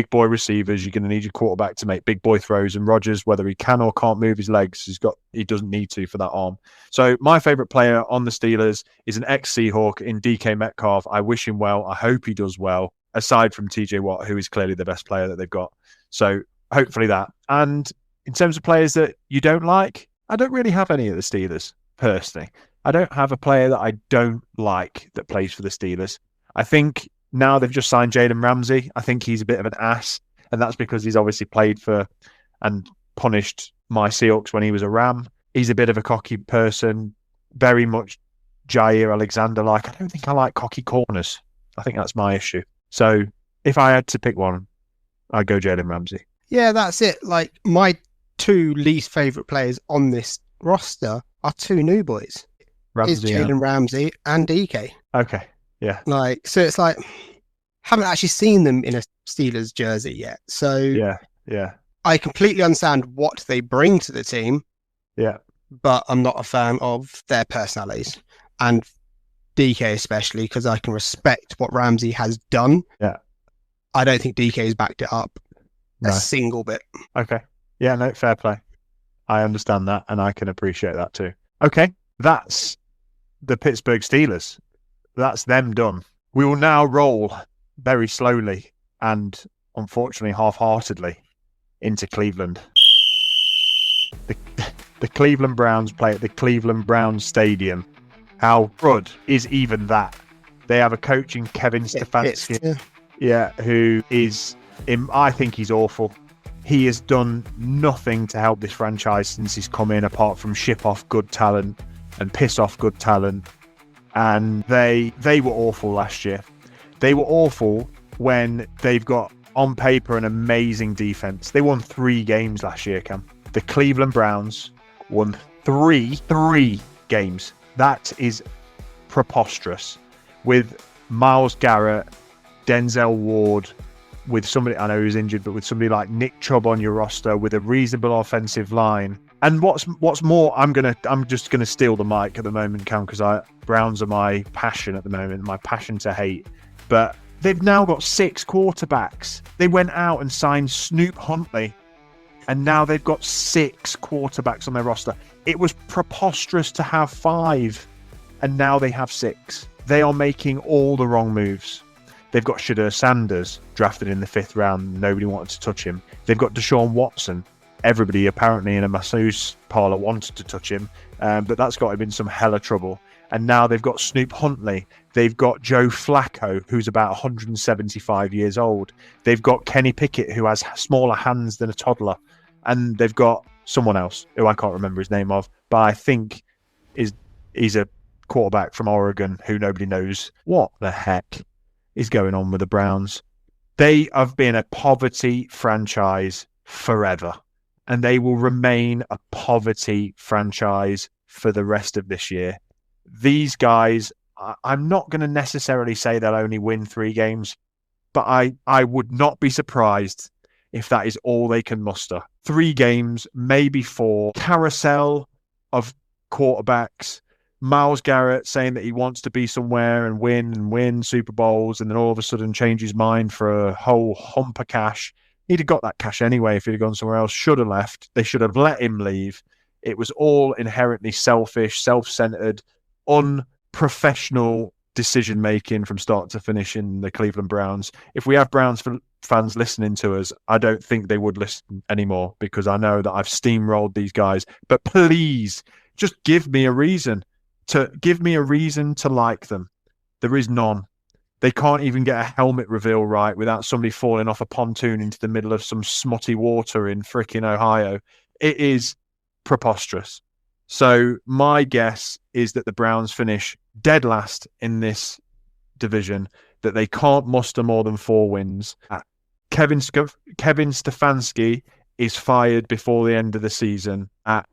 boy receivers. You're going to need your quarterback to make big boy throws. And Rodgers, whether he can or can't move his legs, he doesn't need to for that arm. So my favorite player on the Steelers is an ex-Seahawk in DK Metcalf. I wish him well. I hope he does well, aside from TJ Watt, who is clearly the best player that they've got. So hopefully that. And in terms of players that you don't like, I don't really have any of the Steelers, personally. I don't have a player that I don't like that plays for the Steelers. I think now they've just signed Jalen Ramsey. I think he's a bit of an ass, and that's because he's obviously played for and punished my Seahawks when he was a Ram. He's a bit of a cocky person, very much Jair Alexander-like. I don't think I like cocky corners. I think that's my issue. So if I had to pick one, I'd go Jalen Ramsey. Yeah, that's it. Like, my two least favourite players on this roster are two new boys. Ramsey, Jalen Ramsey and DK. Okay, yeah. Like, so it's like, haven't actually seen them in a Steelers jersey yet. So yeah. I completely understand what they bring to the team. Yeah. But I'm not a fan of their personalities. And DK especially, because I can respect what Ramsey has done. Yeah. I don't think DK has backed it up a single bit. Okay. Yeah, no, fair play. I understand that, and I can appreciate that too. Okay, that's the Pittsburgh Steelers. That's them done. We will now roll very slowly and, unfortunately, half-heartedly into Cleveland. The Cleveland Browns play at the Cleveland Browns Stadium. How good is even that? They have a coach in Kevin Stefanski, who is, I think he's awful. He has done nothing to help this franchise since he's come in, apart from ship off good talent and piss off good talent. And they were awful last year. They were awful when they've got, on paper, an amazing defense. They won 3 games last year, Cam. The Cleveland Browns won three games. That is preposterous. With Myles Garrett, Denzel Ward, with somebody, I know who's injured, but with somebody like Nick Chubb on your roster, with a reasonable offensive line. And what's more, I'm just gonna steal the mic at the moment, Cam, because Browns are my passion at the moment, my passion to hate. But they've now got 6 quarterbacks. They went out and signed Snoop Huntley, and now they've got 6 quarterbacks on their roster. It was preposterous to have 5, and now they have 6. They are making all the wrong moves. They've got Shadur Sanders, drafted in the 5th round. Nobody wanted to touch him. They've got Deshaun Watson. Everybody apparently in a masseuse parlor wanted to touch him, but that's got him in some hella trouble. And now they've got Snoop Huntley. They've got Joe Flacco, who's about 175 years old. They've got Kenny Pickett, who has smaller hands than a toddler. And they've got someone else, who I can't remember his name of, but I think he's a quarterback from Oregon who nobody knows what the heck is going on with the Browns. They have been a poverty franchise forever, and they will remain a poverty franchise for the rest of this year. These guys, I'm not going to necessarily say they'll only win 3 games, but I would not be surprised if that is all they can muster. 3 games, maybe 4. Carousel of quarterbacks. Myles Garrett saying that he wants to be somewhere and win Super Bowls, and then all of a sudden change his mind for a whole hump of cash. He'd have got that cash anyway if he'd have gone somewhere else. Should have left. They should have let him leave. It was all inherently selfish, self-centered, unprofessional decision making from start to finish in the Cleveland Browns. If we have Browns fans listening to us, I don't think they would listen anymore, because I know that I've steamrolled these guys. But please, just give me a reason to like them. There is none. They can't even get a helmet reveal right without somebody falling off a pontoon into the middle of some smutty water in frickin' Ohio. It is preposterous. So my guess is that the Browns finish dead last in this division, that they can't muster more than 4 wins. Kevin Stefanski is fired before the end of the season.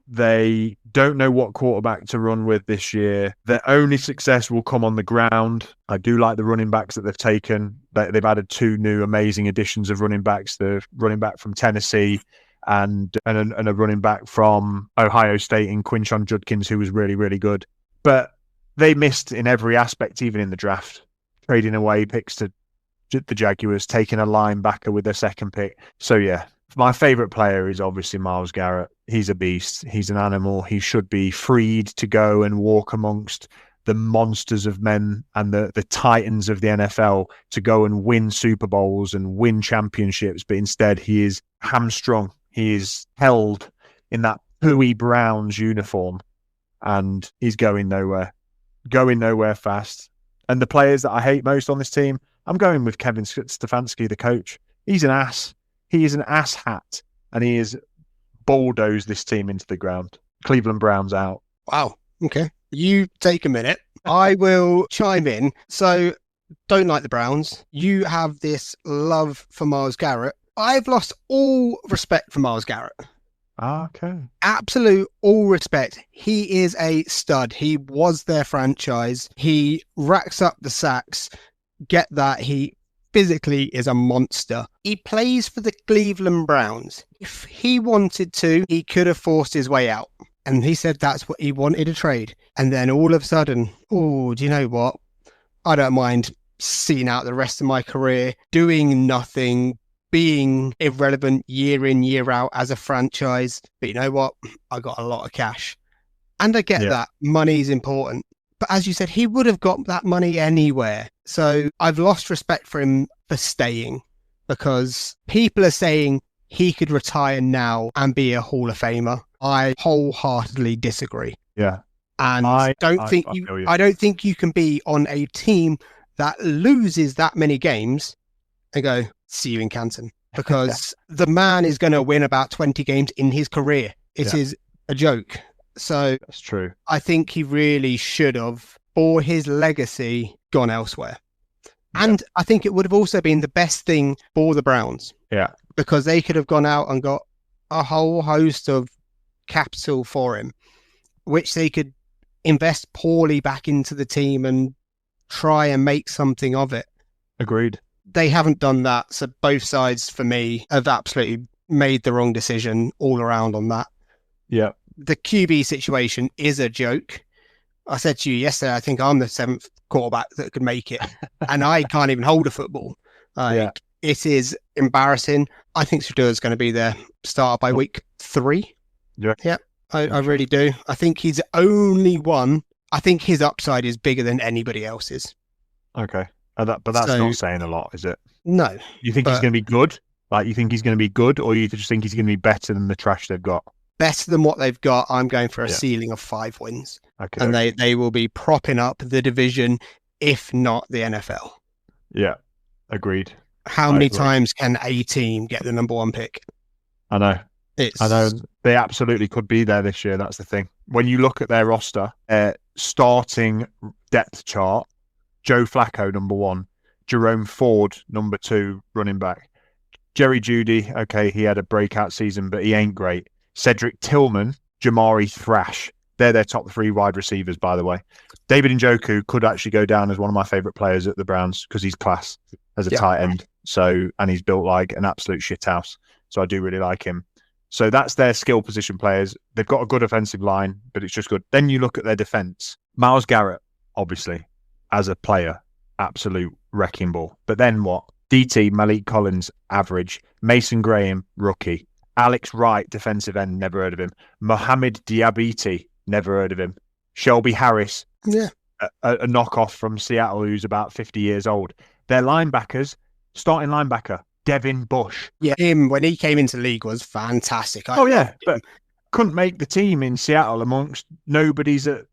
They don't know what quarterback to run with this year. Their only success will come on the ground. I do like the running backs that they've taken. They've added 2 new amazing additions of running backs. The running back from Tennessee and a running back from Ohio State in Quinshon Judkins, who was really, really good. But they missed in every aspect, even in the draft, trading away picks to the Jaguars, taking a linebacker with their second pick. So yeah, my favourite player is obviously Myles Garrett. He's a beast. He's an animal. He should be freed to go and walk amongst the monsters of men and the titans of the NFL to go and win Super Bowls and win championships. But instead, he is hamstrung. He is held in that Pooey Browns uniform, and he's going nowhere fast. And the players that I hate most on this team, I'm going with Kevin Stefanski, the coach. He's an ass. He is an ass hat, and he has bulldozed this team into the ground. Cleveland Browns out. Wow. Okay. You take a minute. I will chime in. So, don't like the Browns. You have this love for Myles Garrett. I've lost all respect for Myles Garrett. Okay. Absolute all respect. He is a stud. He was their franchise. He racks up the sacks. Get that. He physically is a monster. He plays for the Cleveland Browns. If he wanted to, he could have forced his way out. And he said that's what he wanted to trade. And then all of a sudden, oh, do you know what? I don't mind seeing out the rest of my career, doing nothing, being irrelevant year in, year out as a franchise. But you know what? I got a lot of cash. And I get that. Money is important. But as you said, he would have got that money anywhere. So I've lost respect for him for staying, because people are saying he could retire now and be a Hall of Famer. I wholeheartedly disagree. Yeah. And I don't think you can be on a team that loses that many games and go, see you in Canton. Because the man is going to win about 20 games in his career. It is a joke. So that's true. I think he really should have, for his legacy, gone elsewhere. Yeah. And I think it would have also been the best thing for the Browns. Yeah. Because they could have gone out and got a whole host of capital for him, which they could invest poorly back into the team and try and make something of it. Agreed. They haven't done that. So both sides, for me, have absolutely made the wrong decision all around on that. Yeah. The QB situation is a joke. I said to you yesterday, I think I'm the 7th quarterback that could make it. And I can't even hold a football. It is embarrassing. I think Shadour's going to be their starter by week 3. Yeah, I really do. I think he's the only one. I think his upside is bigger than anybody else's. Okay. But that's not saying a lot, is it? No. You think he's going to be good? Like, you think he's going to be good, or you just think he's going to be better than the trash they've got? Better than what they've got. I'm going for a ceiling of 5 wins. Okay. And they will be propping up the division, if not the NFL. Yeah, agreed. How many times can a team get the number 1 pick? I know. I know. They absolutely could be there this year. That's the thing. When you look at their roster, starting depth chart, Joe Flacco, number 1. Jerome Ford, number 2, running back. Jerry Jeudy, okay, he had a breakout season, but he ain't great. Cedric Tillman, Jamari Thrash. They're their top 3 wide receivers, by the way. David Njoku could actually go down as one of my favourite players at the Browns because he's class as a tight end. So, and he's built like an absolute shithouse. So I do really like him. So that's their skill position players. They've got a good offensive line, but it's just good. Then you look at their defense. Myles Garrett, obviously, as a player, absolute wrecking ball. But then what? DT, Malik Collins, average. Mason Graham, rookie. Alex Wright, defensive end, never heard of him. Mohamed Diabiti, never heard of him. Shelby Harris, a knockoff from Seattle who's about 50 years old. Their linebackers, starting linebacker, Devin Bush. Yeah, him when he came into the league was fantastic. But couldn't make the team in Seattle amongst nobody's at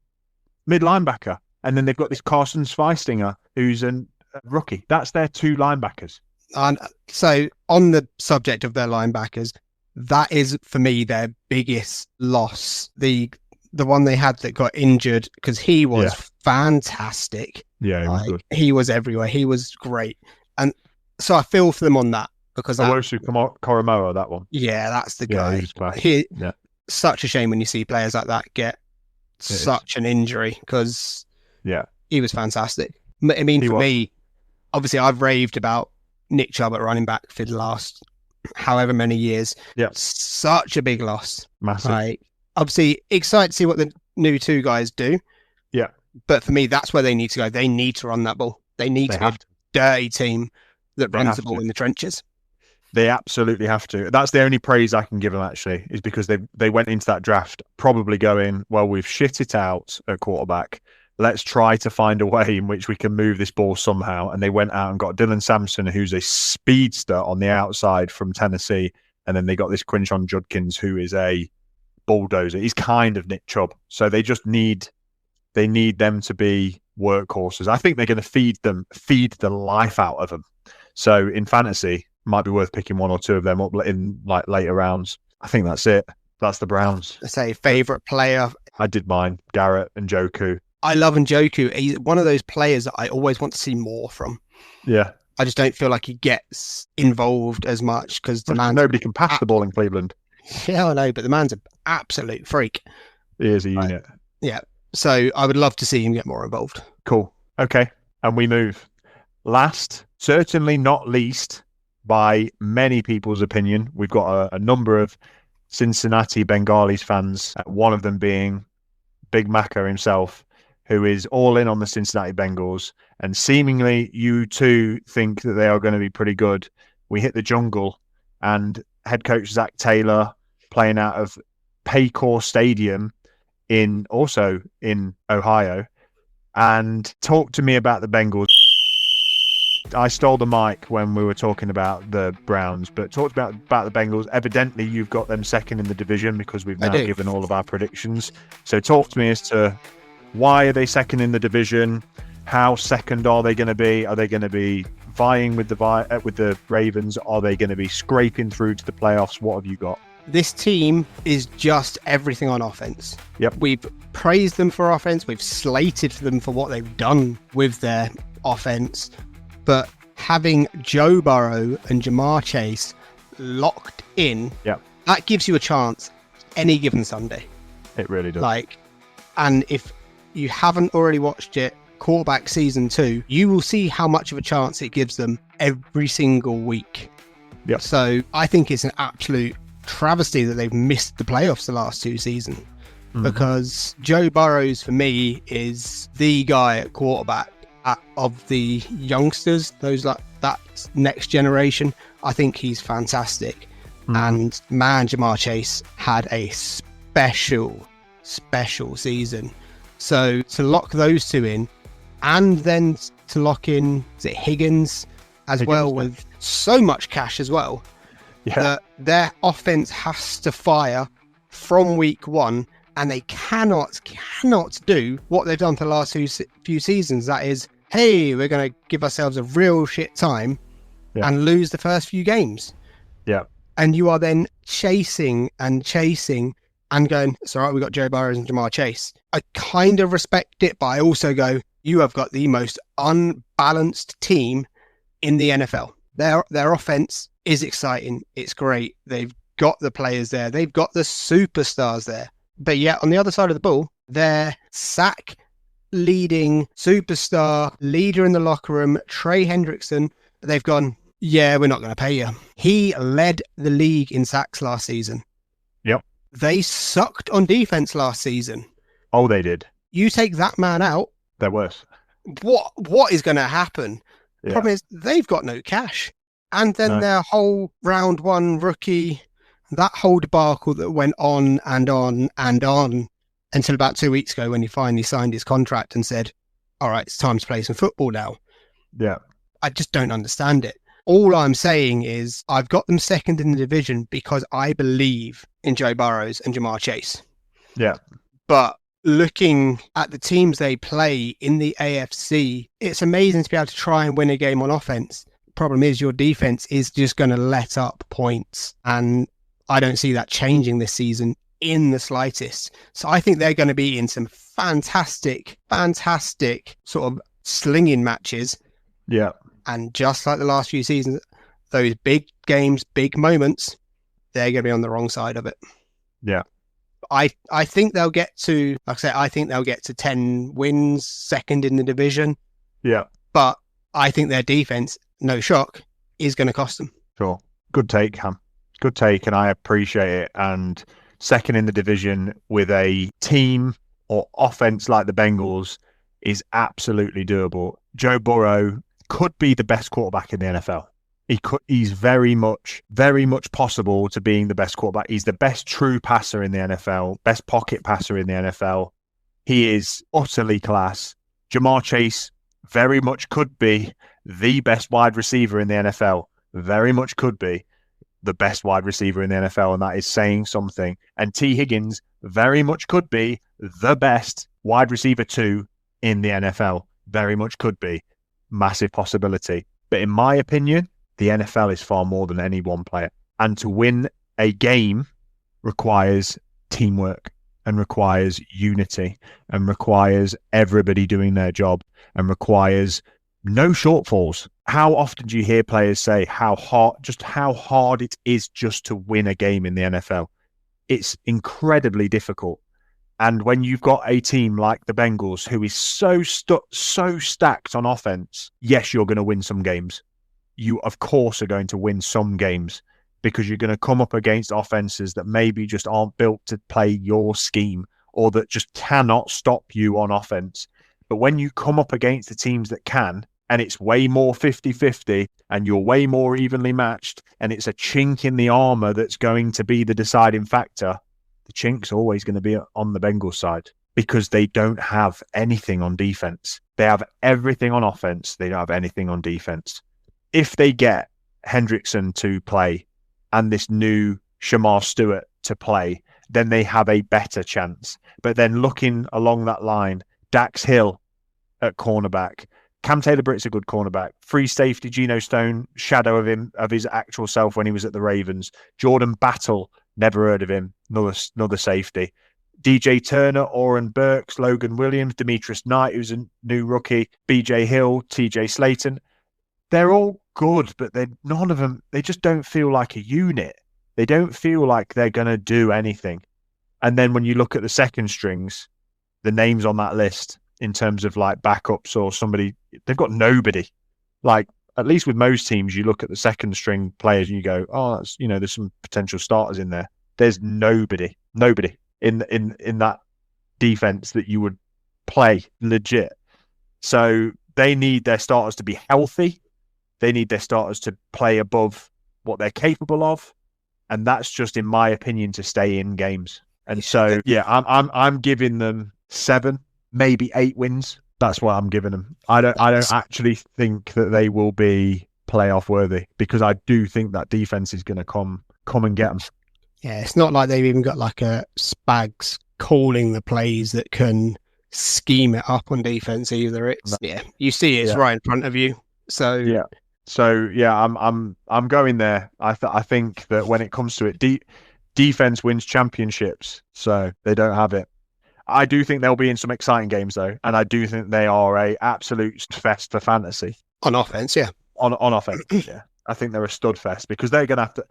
mid linebacker. And then they've got this Carson Schweistinger who's a rookie. That's their two linebackers. And so on the subject of their linebackers, that is for me their biggest loss. The one they had that got injured, because he was fantastic. Yeah, he was good. He was everywhere. He was great. And so I feel for them on that, because Owosu Koromoa, that one. Yeah, that's the guy. He was class. Such a shame when you see players like that get such an injury, because he was fantastic. I mean, for me, obviously I've raved about Nick Chubb at running back for the last however many years. Yeah. Such a big loss. Massive. Obviously excited to see what the new two guys do. Yeah. But for me, that's where they need to go. They need to run that ball. They need to be a dirty team that runs the ball in the trenches. They absolutely have to. That's the only praise I can give them, actually, is because they went into that draft probably going, well, we've shit it out at quarterback. Let's try to find a way in which we can move this ball somehow. And they went out and got Dylan Sampson, who's a speedster on the outside from Tennessee. And then they got this Quinshon Judkins, who is a bulldozer. He's kind of Nick Chubb. So they just need them to be workhorses. I think they're going to feed the life out of them. So in fantasy, might be worth picking one or two of them up in like later rounds. I think that's it. That's the Browns. I say favorite player. I did mine, Garrett and Njoku. I love Njoku. He's one of those players that I always want to see more from. Yeah. I just don't feel like he gets involved as much, because nobody can pass the ball in Cleveland. Yeah, I know, but the man's an absolute freak. He is a unit. Yeah. So I would love to see him get more involved. Cool. Okay. And we move. Last, certainly not least, by many people's opinion, we've got a number of Cincinnati Bengalis fans, one of them being Big Macca himself, who is all in on the Cincinnati Bengals. And seemingly you two think that they are going to be pretty good. We hit the jungle, and head coach Zach Taylor playing out of Paycor Stadium also in Ohio, and talk to me about the Bengals. I stole the mic when we were talking about the Browns, but talked about the Bengals. Evidently, you've got them second in the division, because we've now given all of our predictions. So talk to me as to why are they second in the division? How second are they going to be? Are they going to be vying with the Ravens? Are they going to be scraping through to the playoffs? What have you got? This team is just everything on offense. Yep. We've praised them for offense. We've slated them for what they've done with their offense. But having Joe Burrow and Jamar Chase locked in, that gives you a chance any given Sunday. It really does. And if you haven't already watched it, Quarterback Season 2, you will see how much of a chance it gives them every single week. Yep. So I think it's an absolute travesty that they've missed the playoffs the last two seasons, because Joe Burrows, for me, is the guy at quarterback of the youngsters, those like that next generation. I think he's fantastic. And man, Jamar Chase had a special season. So to lock those two in, and then to lock in, is it Higgins as well, with so much cash as well, that their offense has to fire from week one, and they cannot do what they've done for the last few seasons. That is, hey, we're going to give ourselves a real shit time and lose the first few games. Yeah. And you are then chasing and going, it's all right, we got Joe Burrows and Jamar Chase. I kind of respect it, but I also go, you have got the most unbalanced team in the NFL. Their offense is exciting. It's great. They've got the players there. They've got the superstars there. But yet, on the other side of the ball, their sack leading superstar, leader in the locker room, Trey Hendrickson, they've gone, yeah, we're not going to pay you. He led the league in sacks last season. Yep. They sucked on defense last season. Oh, they did. You take that man out, they're worse. What is going to happen? The problem is they've got no cash. And then their whole round one rookie, that whole debacle that went on and on and on until about 2 weeks ago, when he finally signed his contract and said, all right, it's time to play some football now. Yeah. I just don't understand it. All I'm saying is I've got them second in the division because I believe in Joe Burrows and Jamar Chase. Yeah. But looking at the teams they play in the AFC, it's amazing to be able to try and win a game on offense. Problem is your defense is just going to let up points. And I don't see that changing this season in the slightest. So I think they're going to be in some fantastic sort of slinging matches. Yeah. And just like the last few seasons, those big games, big moments, they're going to be on the wrong side of it. Yeah. I think they'll get to, like I say, I think they'll get to 10 wins, second in the division. Yeah. But I think their defense, no shock, is going to cost them. Sure. Good take, Ham. Good take, and I appreciate it. And second in the division with a team or offense like the Bengals is absolutely doable. Joe Burrow could be the best quarterback in the NFL. He's very much possible to being the best quarterback. He's the best true passer in the NFL, best pocket passer in the NFL. He is utterly class. Jamar Chase very much could be the best wide receiver in the NFL. Very much could be the best wide receiver in the NFL, and that is saying something. And T. Higgins very much could be the best wide receiver 2 in the NFL. Very much could be. Massive possibility. But in my opinion, the NFL is far more than any one player. And to win a game requires teamwork and requires unity and requires everybody doing their job and requires no shortfalls. How often do you hear players say how hard it is just to win a game in the NFL? It's incredibly difficult. And when you've got a team like the Bengals, who is so stacked on offense, yes, you're going to win some games. You, of course, are going to win some games because you're going to come up against offenses that maybe just aren't built to play your scheme or that just cannot stop you on offense. But when you come up against the teams that can, and it's way more 50-50 and you're way more evenly matched and it's a chink in the armor that's going to be the deciding factor, the chink's always going to be on the Bengals side because they don't have anything on defense. They have everything on offense. They don't have anything on defense. If they get Hendrickson to play and this new Shamar Stewart to play, then they have a better chance. But then looking along that line, Dax Hill at cornerback, Cam Taylor-Britt's a good cornerback. Free safety, Geno Stone, shadow of his actual self when he was at the Ravens. Jordan Battle, never heard of him, another safety. DJ Turner, Oren Burks, Logan Williams, Demetrius Knight, who's a new rookie, BJ Hill, TJ Slayton. They're all good, but none of them, they just don't feel like a unit. They don't feel like they're going to do anything. And then when you look at the second strings, the names on that list in terms of like backups or somebody, they've got nobody. Like, at least with most teams, you look at the second string players and you go, oh, that's, there's some potential starters in there. There's nobody in that defense that you would play legit. So they need their starters to be healthy. They need their starters to play above what they're capable of. And that's just, in my opinion, to stay in games. And so, yeah, I'm giving them 7, maybe 8 wins. That's what I'm giving them. I don't actually think that they will be playoff worthy because I do think that defense is going to come and get them. Yeah, it's not like they've even got like a Spags calling the plays that can scheme it up on defense either. It's you see it's right in front of you. So I'm going there. I think that when it comes to it, defense wins championships. So they don't have it. I do think they'll be in some exciting games though, and I do think they are a absolute fest for fantasy on offense. Yeah, on offense. Yeah, I think they're a stud fest because they're gonna have to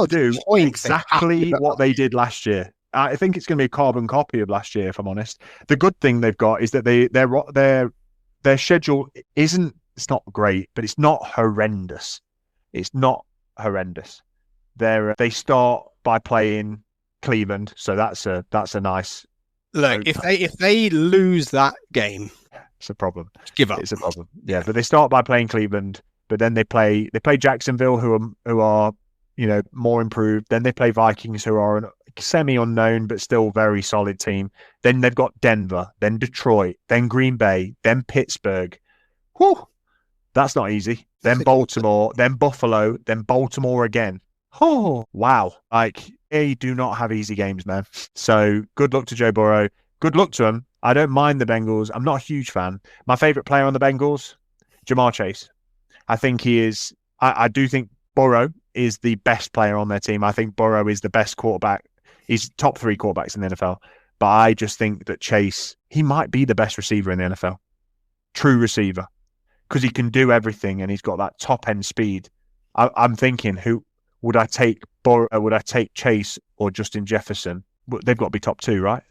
do exactly what they did last year. I think it's going to be a carbon copy of last year, if I'm honest. The good thing they've got is that their schedule isn't. It's not great, but it's not horrendous. It's not horrendous. They start by playing Cleveland, so that's a nice. Look, if they lose that game, it's a problem. Give up. It's a problem. Yeah, but they start by playing Cleveland, but then they play Jacksonville, who are more improved. Then they play Vikings, who are semi-unknown, but still very solid team. Then they've got Denver, then Detroit, then Green Bay, then Pittsburgh. Whew, that's not easy. Then Baltimore, then Buffalo, then Baltimore again. Oh, wow. Like, they do not have easy games, man. So good luck to Joe Burrow. Good luck to him. I don't mind the Bengals. I'm not a huge fan. My favorite player on the Bengals, Jamar Chase. I think he is. I do think Burrow is the best player on their team. I think Burrow is the best quarterback. He's top 3 quarterbacks in the NFL. But I just think that Chase, he might be the best receiver in the NFL. True receiver. Because he can do everything and he's got that top end speed. I'm thinking, who would I take? Burrow? Would I take Chase or Justin Jefferson? They've got to be top 2, right?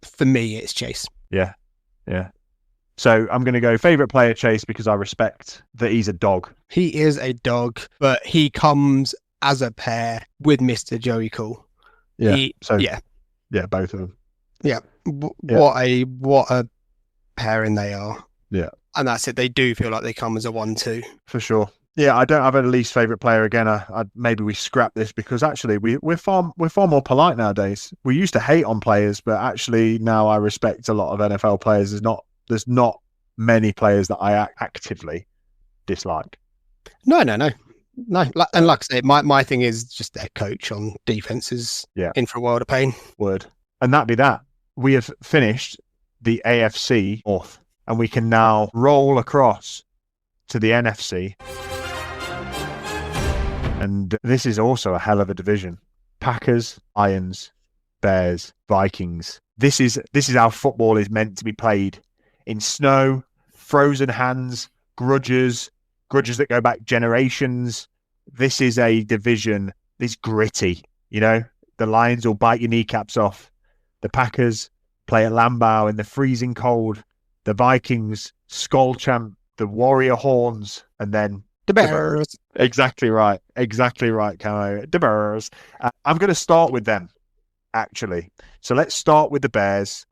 For me, it's Chase. Yeah. So I'm going to go favorite player Chase because I respect that he's a dog. He is a dog, but he comes as a pair with Mr. Joey Cool. Yeah. Yeah, both of them. Yeah. What a pairing they are. Yeah. And that's it. They do feel like they come as a 1-2. For sure. Yeah, I don't have a least favorite player again. Maybe we scrap this because actually we're far more polite nowadays. We used to hate on players, but actually now I respect a lot of NFL players. There's not many players that I actively dislike. No. And like I say, my thing is just their coach on defense is in for a world of pain. Word. And that be that. We have finished the AFC North, and we can now roll across to the NFC. And this is also a hell of a division. Packers, Lions, Bears, Vikings. This is how football is meant to be played. In snow, frozen hands, grudges that go back generations. This is a division, it's gritty, you know? The Lions will bite your kneecaps off. The Packers play at Lambeau in the freezing cold. The Vikings, Skull Champ, the Warrior Horns, and then the Bears. Exactly right, Camo. The Bears. I'm going to start with them, actually. So let's start with the Bears.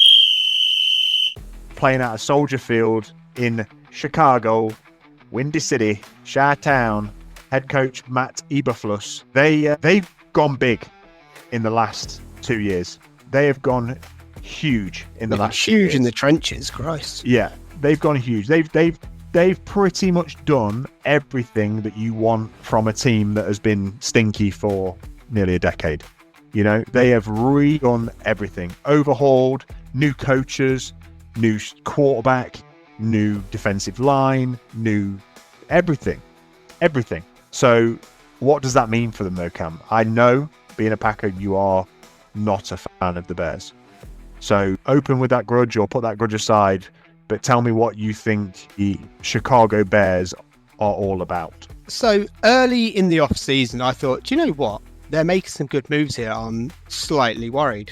Playing at a Soldier Field in Chicago, Windy City, Chi-Town. Head coach Matt Eberflus. They've gone big in the last 2 years. They have gone huge in the last 2 years. Huge in the trenches, Christ. Yeah, they've gone huge. They've pretty much done everything that you want from a team that has been stinky for nearly a decade. You know, they have redone everything. Overhauled, new coaches, new quarterback, new defensive line, new everything. So what does that mean for them though, Cam? I know, being a Packer, you are not a fan of the Bears. So open with that grudge or put that grudge aside, but tell me what you think the Chicago Bears are all about. So early in the off-season, I thought, do you know what? They're making some good moves here. I'm slightly worried.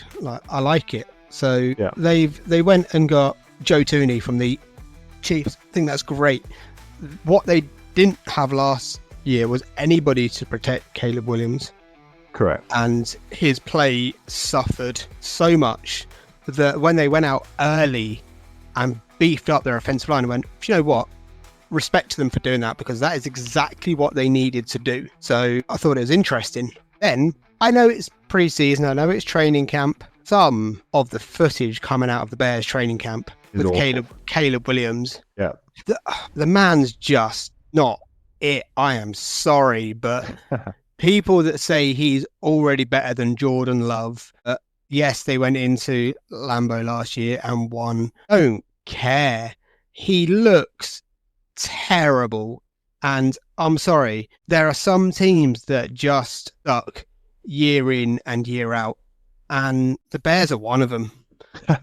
I like it. So they went and got Joe Tooney from the Chiefs. I think that's great. What they didn't have last year was anybody to protect Caleb Williams. Correct. And his play suffered so much that when they went out early and beefed up their offensive line and went, you know what? Respect to them for doing that, because that is exactly what they needed to do. So I thought it was interesting. Then I know it's pre-season. I know it's training camp. Some of the footage coming out of the Bears training camp with Caleb Williams. Yeah. The man's just not it. I am sorry, but people that say he's already better than Jordan Love, yes, they went into Lambeau last year and won. Don't care. He looks terrible. And I'm sorry, there are some teams that just suck year in and year out. And the Bears are one of them.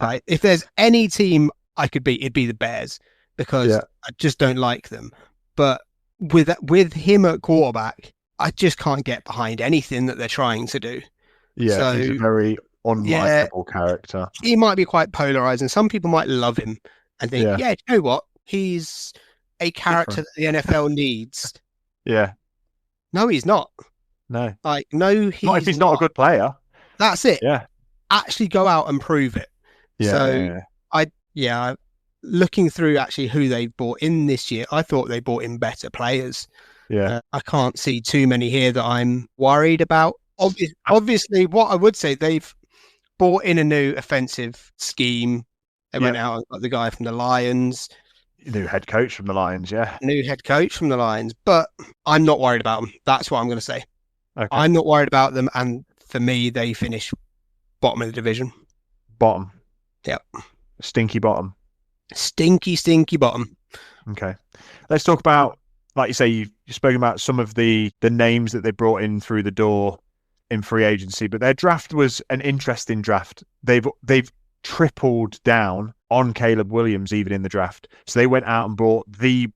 Right? If there's any team I could beat, it'd be the Bears, because I just don't like them. But with him at quarterback, I just can't get behind anything that they're trying to do. Yeah, so, he's a very unlikable character. He might be quite polarizing. Some people might love him and think, you know what? He's a character that the NFL needs. Yeah. No, he's not. No. No, he's not if he's not a good player. That's it. Yeah. Actually go out and prove it. Yeah. So, looking through actually who they brought in this year, I thought they brought in better players. Yeah. I can't see too many here that I'm worried about. Obviously, what I would say, they've brought in a new offensive scheme. They went Yeah. out and got the guy from the Lions, New head coach from the Lions, yeah. new head coach from the Lions, but I'm not worried about them. That's what I'm going to say. Okay. I'm not worried about them, and for me, they finish bottom of the division. Bottom. Yep. Stinky bottom. Stinky, stinky bottom. Okay. Let's talk about, like you say, you've spoken about some of the names that they brought in through the door in free agency, but their draft was an interesting draft. They've tripled down on Caleb Williams even in the draft. So they went out and brought the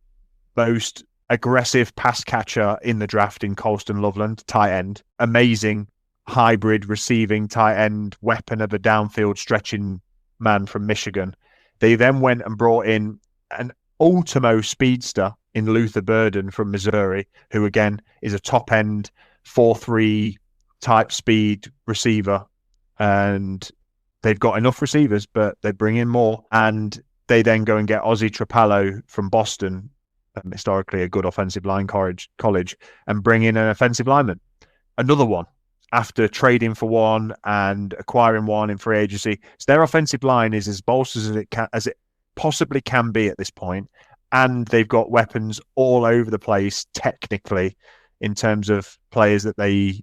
most aggressive pass catcher in the draft in Colston Loveland, tight end. Amazing hybrid receiving tight end, weapon of a downfield stretching man from Michigan. They then went and brought in an Ultimo speedster in Luther Burden from Missouri, who again is a top end 4.3 type speed receiver. And they've got enough receivers, but they bring in more. And they then go and get Ozzie Trapallo from Boston, historically a good offensive line college, and bring in an offensive lineman. Another one after trading for one and acquiring one in free agency. So their offensive line is as bolstered as it possibly can be at this point. And they've got weapons all over the place, technically, in terms of players that they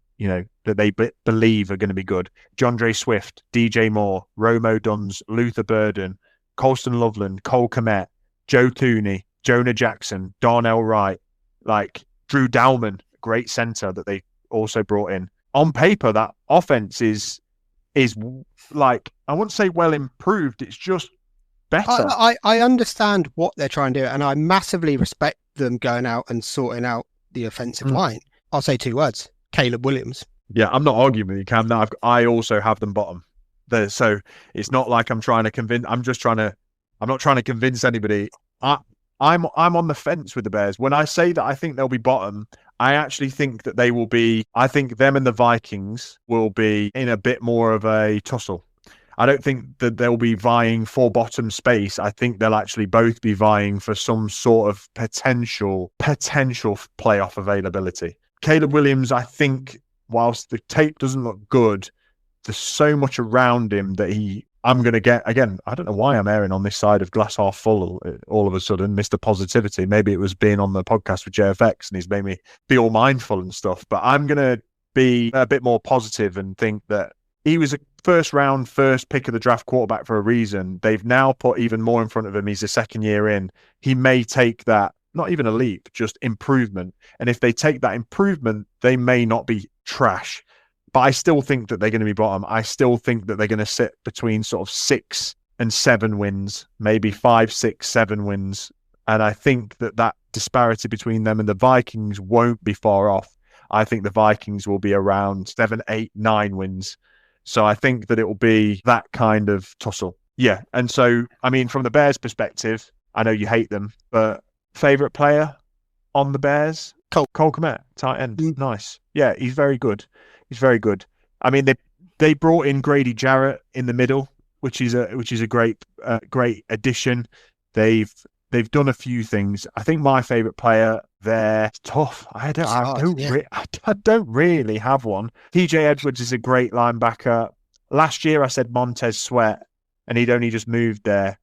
believe are going to be good. Jondre Swift, DJ Moore, Romo Duns, Luther Burden, Colston Loveland, Cole Kmet, Joe Tooney, Jonah Jackson, Darnell Wright, like Drew Dowman, great center that they also brought in. On paper, that offense is like, I wouldn't say well improved. It's just better. I understand what they're trying to do, and I massively respect them going out and sorting out the offensive line. I'll say 2 words: Caleb Williams. Yeah, I'm not arguing with you, Cam. No, I also have them bottom. So it's not like I'm trying to convince. I'm not trying to convince anybody. I'm on the fence with the Bears. When I say that I think they'll be bottom, I actually think that they will be. I think them and the Vikings will be in a bit more of a tussle. I don't think that they'll be vying for bottom space. I think they'll actually both be vying for some sort of potential playoff availability. Caleb Williams, I think, whilst the tape doesn't look good, there's so much around him that I'm going to get, again, I don't know why I'm erring on this side of glass half full all of a sudden, Mr. Positivity. Maybe it was being on the podcast with JFX and he's made me be all mindful and stuff, but I'm going to be a bit more positive and think that he was a first pick of the draft quarterback for a reason. They've now put even more in front of him. He's a second year in. He may take that, not even a leap, just improvement. And if they take that improvement, they may not be trash. But I still think that they're going to be bottom. I still think that they're going to sit between sort of 6 and 7 wins, maybe 5, 6, 7 wins. And I think that disparity between them and the Vikings won't be far off. I think the Vikings will be around 7, 8, 9 wins. So I think that it will be that kind of tussle. Yeah. And so, I mean, from the Bears' perspective, I know you hate them, but favorite player on the Bears? Cole Kmet, tight end. Nice. Yeah, he's very good. He's very good. I mean, they brought in Grady Jarrett in the middle, which is a great addition. They've done a few things. I think my favorite player there, it's tough. I don't really have one. TJ Edwards is a great linebacker. Last year I said Montez Sweat, and he'd only just moved there.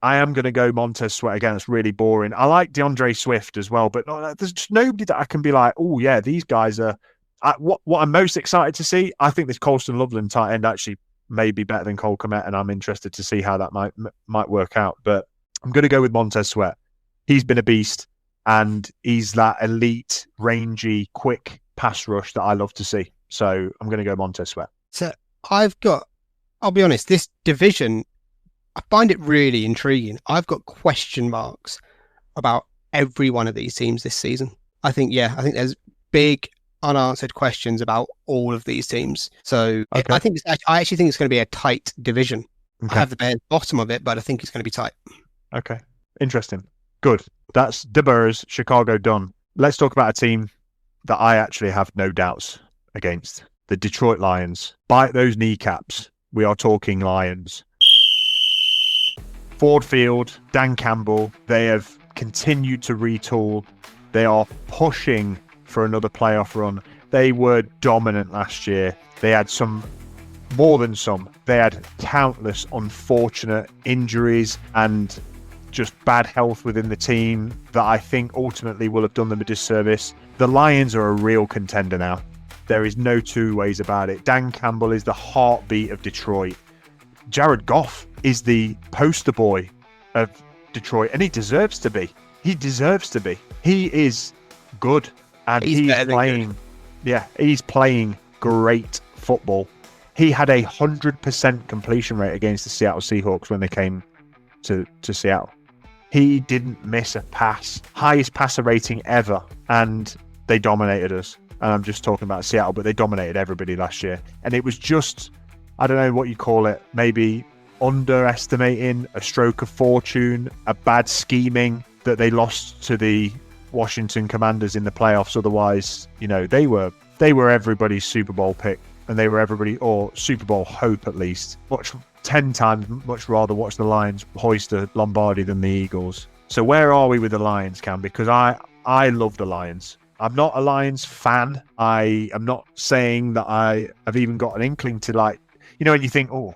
I am going to go Montez Sweat again. It's really boring. I like DeAndre Swift as well, but there's just nobody that I can be like, oh yeah, these guys are. What I'm most excited to see, I think this Colston Loveland tight end actually may be better than Cole Kmet, and I'm interested to see how that might work out. But I'm going to go with Montez Sweat. He's been a beast, and he's that elite, rangy, quick pass rush that I love to see. So I'm going to go Montez Sweat. So I'll be honest, this division, I find it really intriguing. I've got question marks about every one of these teams this season. I think there's big unanswered questions about all of these teams. So okay. I actually think it's going to be a tight division. Okay. I have the Bears bottom of it, but I think it's going to be tight. Okay. Interesting. Good. That's the Bears, Chicago done. Let's talk about a team that I actually have no doubts against. The Detroit Lions. Bite those kneecaps. We are talking Lions. Ford Field, Dan Campbell, they have continued to retool. They are pushing for another playoff run. They were dominant last year. They had some more than some. They had countless unfortunate injuries and just bad health within the team that I think ultimately will have done them a disservice. The Lions are a real contender now. There is no two ways about it. Dan Campbell is the heartbeat of Detroit. Jared Goff is the poster boy of Detroit, and he deserves to be. He deserves to be. He is good, and he's playing. Yeah, he's playing great football. He had 100% completion rate against the Seattle Seahawks when they came to Seattle. He didn't miss a pass. Highest passer rating ever, and they dominated us. And I'm just talking about Seattle, but they dominated everybody last year. And it was just, I don't know what you call it, maybe underestimating, a stroke of fortune, a bad scheming that they lost to the Washington Commanders in the playoffs. Otherwise, they were everybody's Super Bowl pick, and they were everybody, or Super Bowl hope at least. Watch 10 times much rather watch the Lions hoist a Lombardi than the Eagles. So where are we with the Lions, Cam? Because I love the Lions. I'm not a Lions fan. I am not saying that I have even got an inkling to, like, when you think, oh,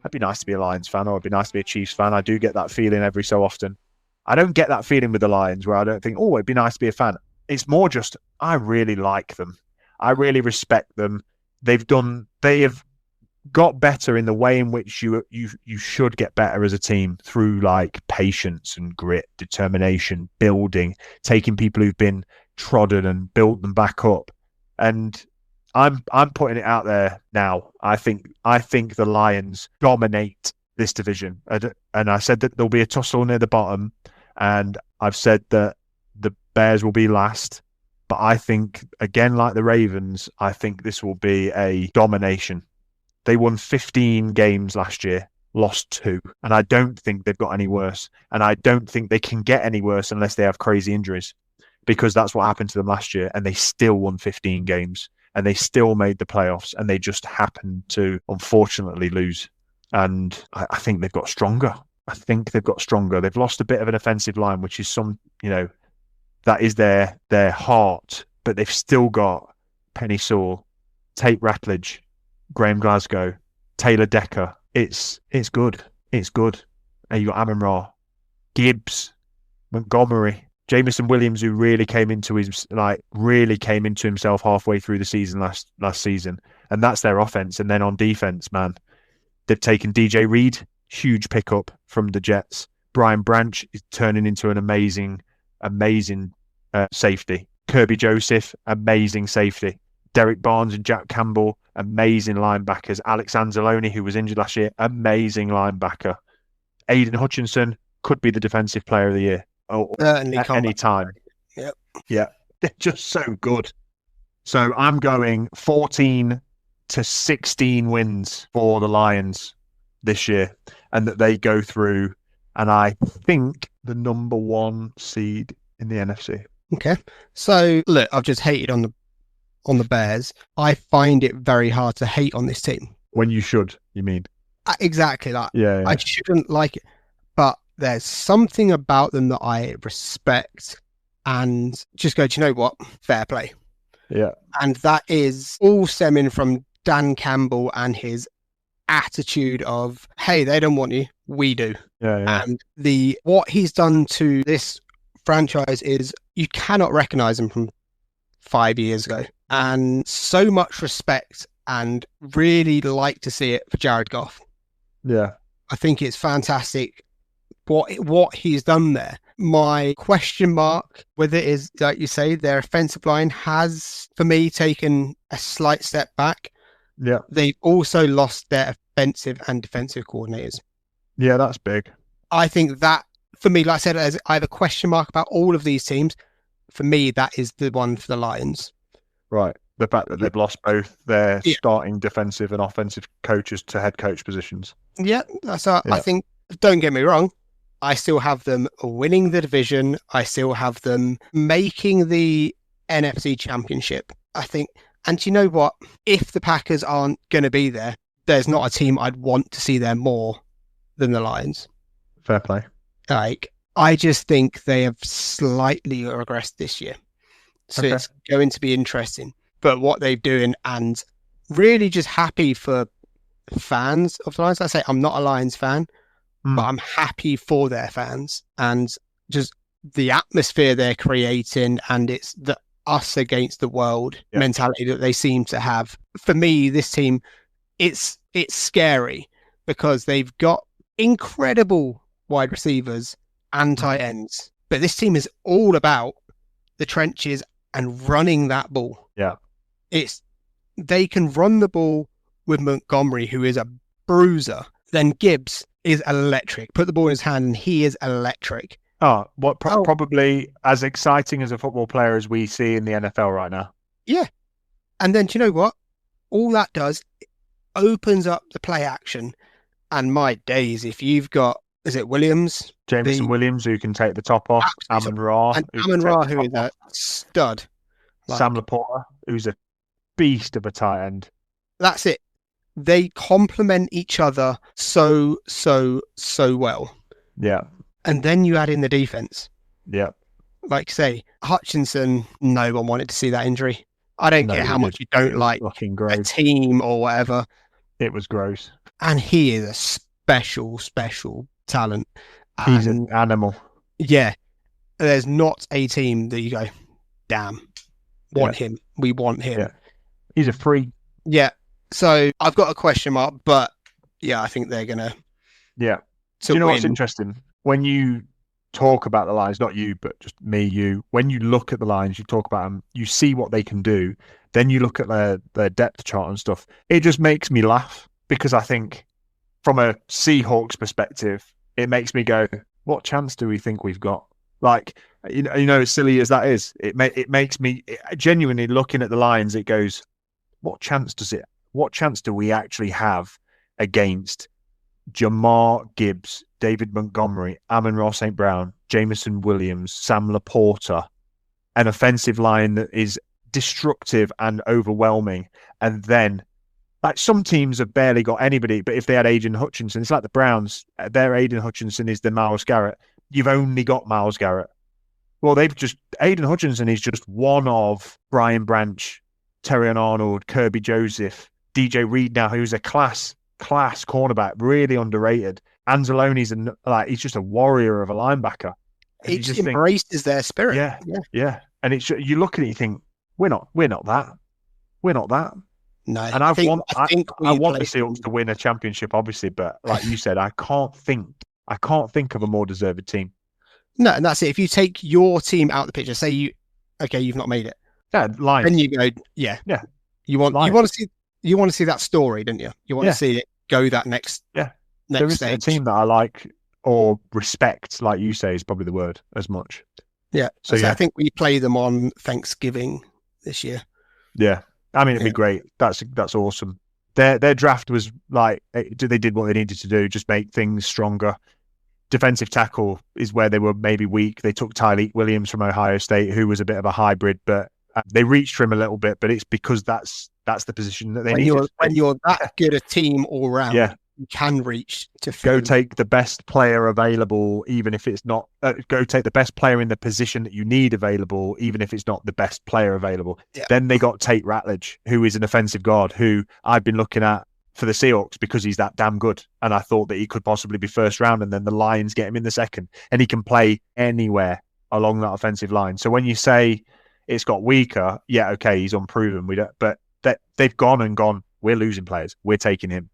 it'd be nice to be a Lions fan, or it'd be nice to be a Chiefs fan. I do get that feeling every so often. I don't get that feeling with the Lions where I don't think, oh, it'd be nice to be a fan. It's more just, I really like them. I really respect them. They have got better in the way in which you should get better as a team, through like patience and grit, determination, building, taking people who've been trodden and built them back up. And I'm putting it out there now. I think the Lions dominate this division, and I said that there'll be a tussle near the bottom, and I've said that the Bears will be last. But I think, again, like the Ravens, I think this will be a domination. They won 15 games last year, lost 2, and I don't think they've got any worse. And I don't think they can get any worse unless they have crazy injuries, because that's what happened to them last year, and they still won 15 games, and they still made the playoffs, and they just happened to, unfortunately, lose. And I think they've got stronger. They've lost a bit of an offensive line, which is that is their heart, but they've still got Penny Sewell, Tate Ratledge, Graham Glasgow, Taylor Decker. It's good. It's good. And you got Amon-Ra, Gibbs, Montgomery, Jameson Williams, who really came into himself halfway through the season last season. And that's their offense. And then on defense, man, they've taken DJ Reed, huge pickup from the Jets. Brian Branch is turning into an amazing safety. Kirby Joseph, amazing safety. Derek Barnes and Jack Campbell, amazing linebackers. Alex Anzalone, who was injured last year, amazing linebacker. Aiden Hutchinson could be the defensive player of the year at any time. Yep. Yeah, they're just so good. So I'm going 14 to 16 wins for the Lions this year, and that they go through, and I think the number 1 seed in the NFC. Okay. So look, I've just hated on the Bears. I find it very hard to hate on this team. When you should, you mean? Exactly that. Yeah. I shouldn't like it, but there's something about them that I respect and just go, do you know what? Fair play. Yeah. And that is all stemming from Dan Campbell and his attitude of, hey, they don't want you, we do. Yeah. And what he's done to this franchise is, you cannot recognize him from 5 years ago. And so much respect, and really like to see it for Jared Goff. Yeah. I think it's fantastic what he's done there. My question mark, whether it is, like you say, their offensive line has, for me, taken a slight step back. Yeah. They've also lost their offensive and defensive coordinators. Yeah, that's big. I think that, for me, like I said, as I have a question mark about all of these teams. For me, that is the one for the Lions. Right. The fact that they've lost both their starting defensive and offensive coaches to head coach positions. Yeah. I think, don't get me wrong, I still have them winning the division. I still have them making the NFC Championship, I think. And you know what? If the Packers aren't going to be there, there's not a team I'd want to see there more than the Lions. Fair play. I just think they have slightly regressed this year. So It's going to be interesting. But what they're doing, and really just happy for fans of the Lions. I say I'm not a Lions fan, Mm. but I'm happy for their fans and just the atmosphere they're creating, and it's the us against the world mentality that they seem to have. For me, this team, it's scary because they've got incredible wide receivers and tight ends, but this team is all about the trenches and running that ball. Yeah. They can run the ball with Montgomery, who is a bruiser. Then Gibbs is electric. Put the ball in his hand and he is electric. Oh, probably as exciting as a football player as we see in the NFL right now. Yeah. And then, do you know what? All that does, it opens up the play action. And my days, if you've got, is it Williams? Jameson Williams, who can take the top off. Amon-Ra. And Amon-Ra, who is a stud. Sam Laporta, who's a beast of a tight end. That's it. They complement each other so well. Yeah. And then you add in the defense. Yeah. Like say, Hutchinson, no one wanted to see that injury. I don't care how much you don't like a team or whatever. It was gross. And he is a special talent. He's an animal. Yeah. There's not a team that you go, damn, want him. We want him. Yeah. He's a freak. Yeah. So I've got a question mark, but yeah, I think they're going to. Yeah. Do you know what's interesting? When you talk about the Lions, not you, but just me, when you look at the Lions, you talk about them, you see what they can do. Then you look at their depth chart and stuff. It just makes me laugh because I think from a Seahawks perspective, it makes me go, what chance do we think we've got? Like, you know, as silly as that is, it makes me genuinely looking at the Lions. It goes, what chance do we actually have against Jamar Gibbs, David Montgomery, Amon-Ra St. Brown, Jameson Williams, Sam Laporta, an offensive line that is destructive and overwhelming. And then, like, some teams have barely got anybody, but if they had Aiden Hutchinson, it's like the Browns. Their Aiden Hutchinson is the Myles Garrett. You've only got Myles Garrett. Well, Aiden Hutchinson is just one of Brian Branch, Terrion Arnold, Kirby Joseph, DJ Reed now, who's a class cornerback, really underrated. Anzalone's he's just a warrior of a linebacker. He just embraces their spirit. Yeah. And it's you look at it, you think we're not that. No, and I want the Seahawks to win a championship, obviously, but like you said, I can't think of a more deserving team. No, and that's it. If you take your team out of the picture, say you've not made it. Yeah, Lions. Then you go, yeah. You want to see that story, don't you? You want to see it go that next. Yeah. There isn't a team that I like or respect, like you say, is probably the word as much. Yeah. So I think we play them on Thanksgiving this year. Yeah. I mean, it'd be great. That's awesome. Their draft was like, they did what they needed to do, just make things stronger. Defensive tackle is where they were maybe weak. They took Tyleik Williams from Ohio State, who was a bit of a hybrid, but they reached for him a little bit, but it's because that's the position that they need. When you're that good a team all round, you can reach to go take the best player available, even if it's not. Go take the best player in the position that you need available, even if it's not the best player available. Yeah. Then they got Tate Ratledge, who is an offensive guard, who I've been looking at for the Seahawks because he's that damn good, and I thought that he could possibly be first round, and then the Lions get him in the second, and he can play anywhere along that offensive line. So when you say it's got weaker, okay, he's unproven. But they've gone. We're losing players. We're taking him.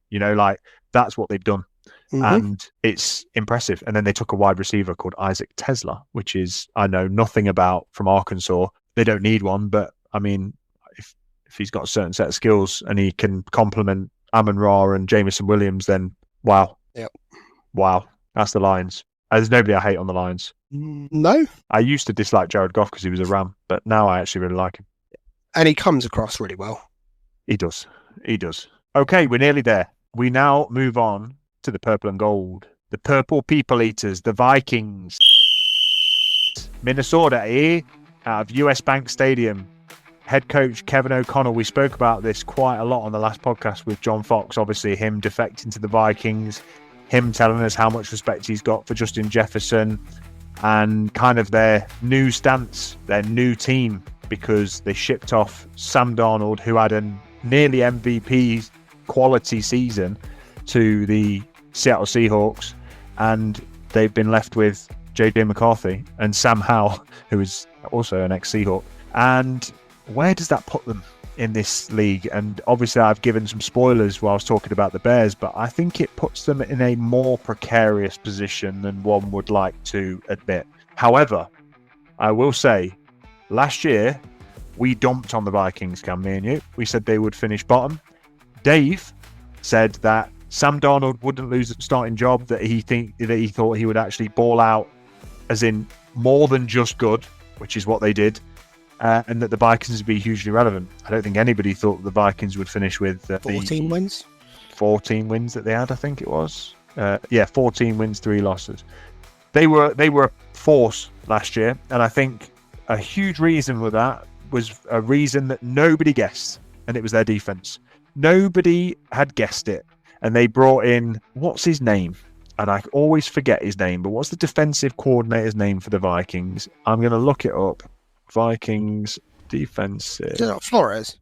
That's what they've done, and it's impressive. And then they took a wide receiver called Isaac Tesler, which is I know nothing about from Arkansas. They don't need one, but I mean, if he's got a certain set of skills and he can complement Amon-Ra and Jameson Williams, then wow, that's the Lions. There's nobody I hate on the Lions. No, I used to dislike Jared Goff because he was a Ram, but now I actually really like him. And he comes across really well. He does. Okay, we're nearly there. We now move on to the purple and gold. The purple people eaters, the Vikings. Minnesota, out of US Bank Stadium. Head coach Kevin O'Connell. We spoke about this quite a lot on the last podcast with John Fox. Obviously, him defecting to the Vikings, him telling us how much respect he's got for Justin Jefferson, and kind of their new stance, their new team, because they shipped off Sam Darnold, who had a nearly MVP quality season to the Seattle Seahawks, and they've been left with JJ McCarthy and Sam Howell, who is also an ex-Seahawk. And where does that put them in this league? And obviously I've given some spoilers while I was talking about the Bears, but I think it puts them in a more precarious position than one would like to admit. However, I will say, last year we dumped on the Vikings, Cam, me and you. We said they would finish bottom. Dave said that Sam Darnold wouldn't lose the starting job, that he thought he would actually ball out, as in more than just good, which is what they did, and that the Vikings would be hugely relevant. I don't think anybody thought the Vikings would finish with 14 wins. 14 wins that they had, I think it was. 14 wins, 3 losses. They were a force last year, and I think a huge reason for that was a reason that nobody guessed, and it was their defense. Nobody had guessed it, and they brought in, what's his name? And I always forget his name, but what's the defensive coordinator's name for the Vikings? I'm going to look it up. Vikings defensive. Is it not Flores?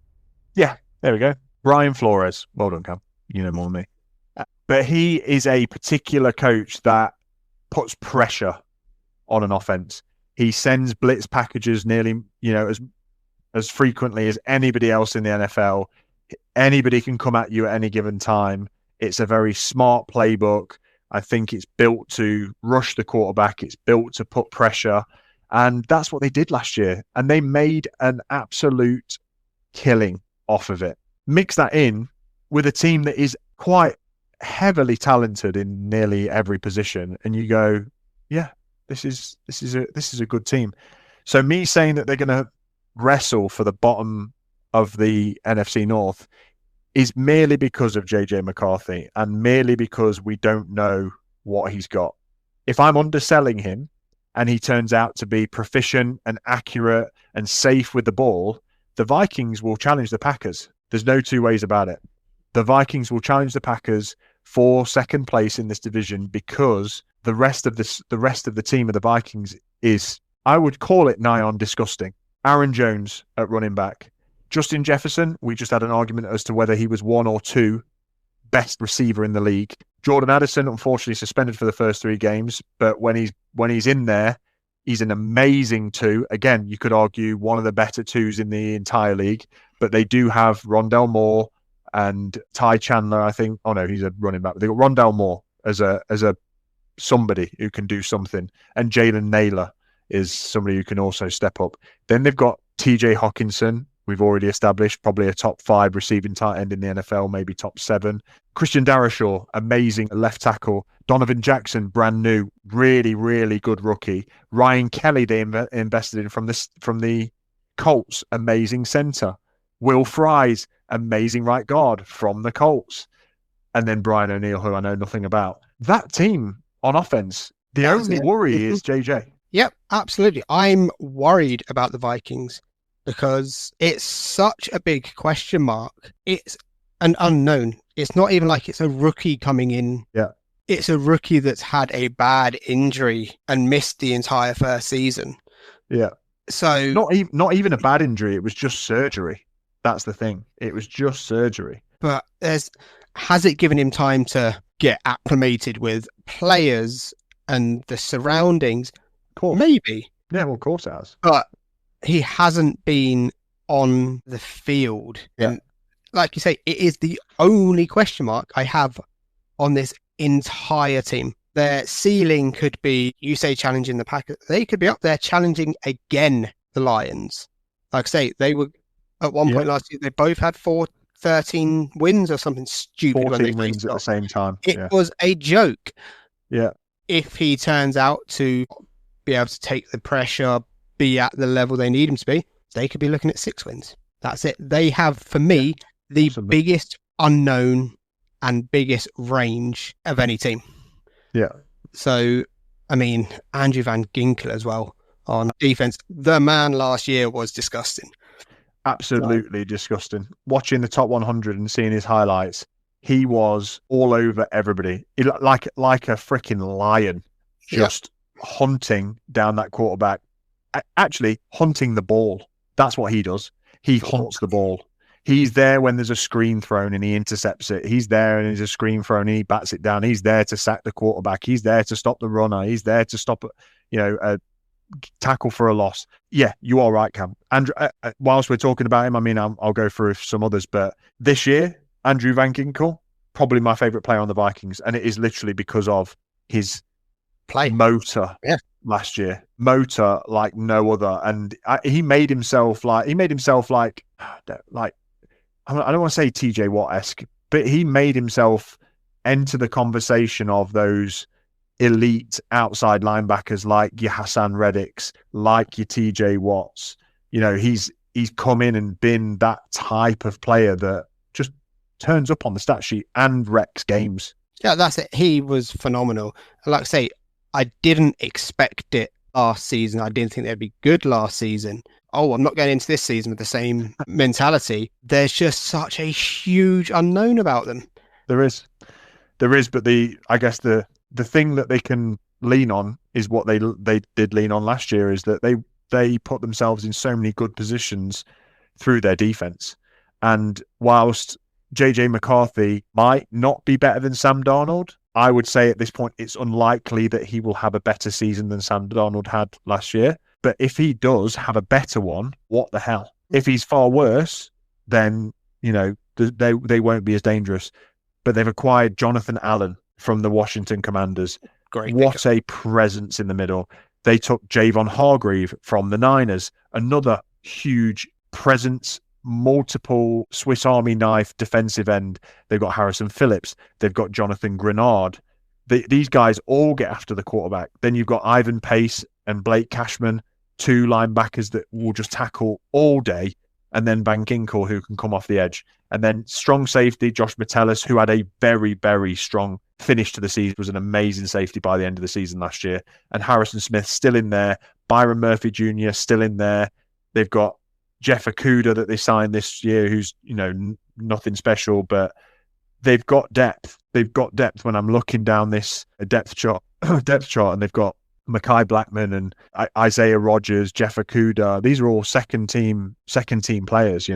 Yeah, there we go. Brian Flores. Well done, Cam. You know more than me. But he is a particular coach that puts pressure on an offense. He sends blitz packages nearly, as frequently as anybody else in the NFL. Anybody can come at you at any given time. It's a very smart playbook. I think it's built to rush the quarterback. It's built to put pressure. And that's what they did last year. And they made an absolute killing off of it. Mix that in with a team that is quite heavily talented in nearly every position, and you go, yeah, this is a good team. So me saying that they're going to wrestle for the bottom of the NFC North is merely because of JJ McCarthy, and merely because we don't know what he's got. If I'm underselling him and he turns out to be proficient and accurate and safe with the ball, the Vikings will challenge the Packers. There's no two ways about it. The Vikings will challenge the Packers for second place in this division, because the rest of the team of the Vikings is, I would call it nigh on disgusting. Aaron Jones at running back. Justin Jefferson, we just had an argument as to whether he was 1 or 2 best receiver in the league. Jordan Addison, unfortunately suspended for the first 3 games, but when he's in there, he's an amazing 2. Again, you could argue one of the better 2s in the entire league, but they do have Rondell Moore and Ty Chandler, I think. Oh no, he's a running back. They got Rondell Moore as a somebody who can do something, and Jalen Naylor is somebody who can also step up. Then they've got TJ Hawkinson. We've already established probably a top 5 receiving tight end in the NFL, maybe top 7. Christian Darrisaw, amazing left tackle. Donovan Jackson, brand new, really, really good rookie. Ryan Kelly, they invested in from the Colts, amazing center. Will Fries, amazing right guard from the Colts. And then Brian O'Neill, who I know nothing about. That team on offense, the only worry is JJ. Yep, absolutely. I'm worried about the Vikings because it's such a big question mark. It's an unknown. It's not even like it's a rookie coming in. Yeah. It's a rookie that's had a bad injury and missed the entire first season. Yeah. So not even a bad injury. It was just surgery. That's the thing. It was just surgery. But has it given him time to get acclimated with players and the surroundings? Of course. Maybe. Yeah, well, of course it has. But he hasn't been on the field. Yeah. And like you say, it is the only question mark I have on this entire team. Their ceiling could be, you say, challenging the Packers. They could be up there challenging again the Lions. Like I say, they were at one point last year, they both had 13 wins or something stupid. 14 wins at the same time. It was a joke. Yeah. If he turns out to be able to take the pressure, be at the level they need him to be, they could be looking at 6 wins. That's it. They have, for me, the biggest unknown and biggest range of any team. Yeah. So, I mean, Andrew Van Ginkel as well on defense. The man last year was disgusting. Absolutely disgusting. Watching the top 100 and seeing his highlights, he was all over everybody. Like a freaking lion, just hunting down that quarterback. Actually, hunting the ball. That's what he does. He hunts the ball. He's there when there's a screen thrown and he intercepts it. He's there and there's a screen thrown and he bats it down. He's there to sack the quarterback. He's there to stop the runner. He's there to stop, a tackle for a loss. Yeah, you are right, Cam. Andrew, whilst we're talking about him, I mean, I'll go through some others, but this year, Andrew Van Ginkel, probably my favourite player on the Vikings, and it is literally because of his motor last year. Motor like no other, and he made himself like I don't want to say TJ Watt-esque, but he made himself enter the conversation of those elite outside linebackers like your Hassan Reddicks, like your TJ Watts. He's come in and been that type of player that just turns up on the stat sheet and wrecks games. Yeah, that's it. He was phenomenal. And like I say, I didn't expect it last season. I didn't think they'd be good last season. Oh, I'm not going into this season with the same mentality. There's just such a huge unknown about them. There is, but I guess the thing that they can lean on is what they did lean on last year, is that they put themselves in so many good positions through their defense. And whilst JJ McCarthy might not be better than Sam Darnold, I would say at this point it's unlikely that he will have a better season than Sam Darnold had last year. But if he does have a better one, what the hell? If he's far worse, then, they won't be as dangerous. But they've acquired Jonathan Allen from the Washington Commanders. Great. What a presence in the middle. They took Javon Hargrave from the Niners, another huge presence, multiple Swiss Army knife defensive end. They've got Harrison Phillips. They've got Jonathan Grenard. These guys all get after the quarterback. Then you've got Ivan Pace and Blake Cashman, two linebackers that will just tackle all day, and then Van Ginkel, who can come off the edge. And then strong safety, Josh Metellus, who had a very, very strong finish to the season, was an amazing safety by the end of the season last year. And Harrison Smith still in there. Byron Murphy Jr. still in there. They've got Jeff Okudah that they signed this year, who's, nothing special, but they've got depth. They've got depth when I'm looking down this depth chart, and they've got Mekhi Blackman and Isaiah Rodgers, Jeff Okudah. These are all second team players,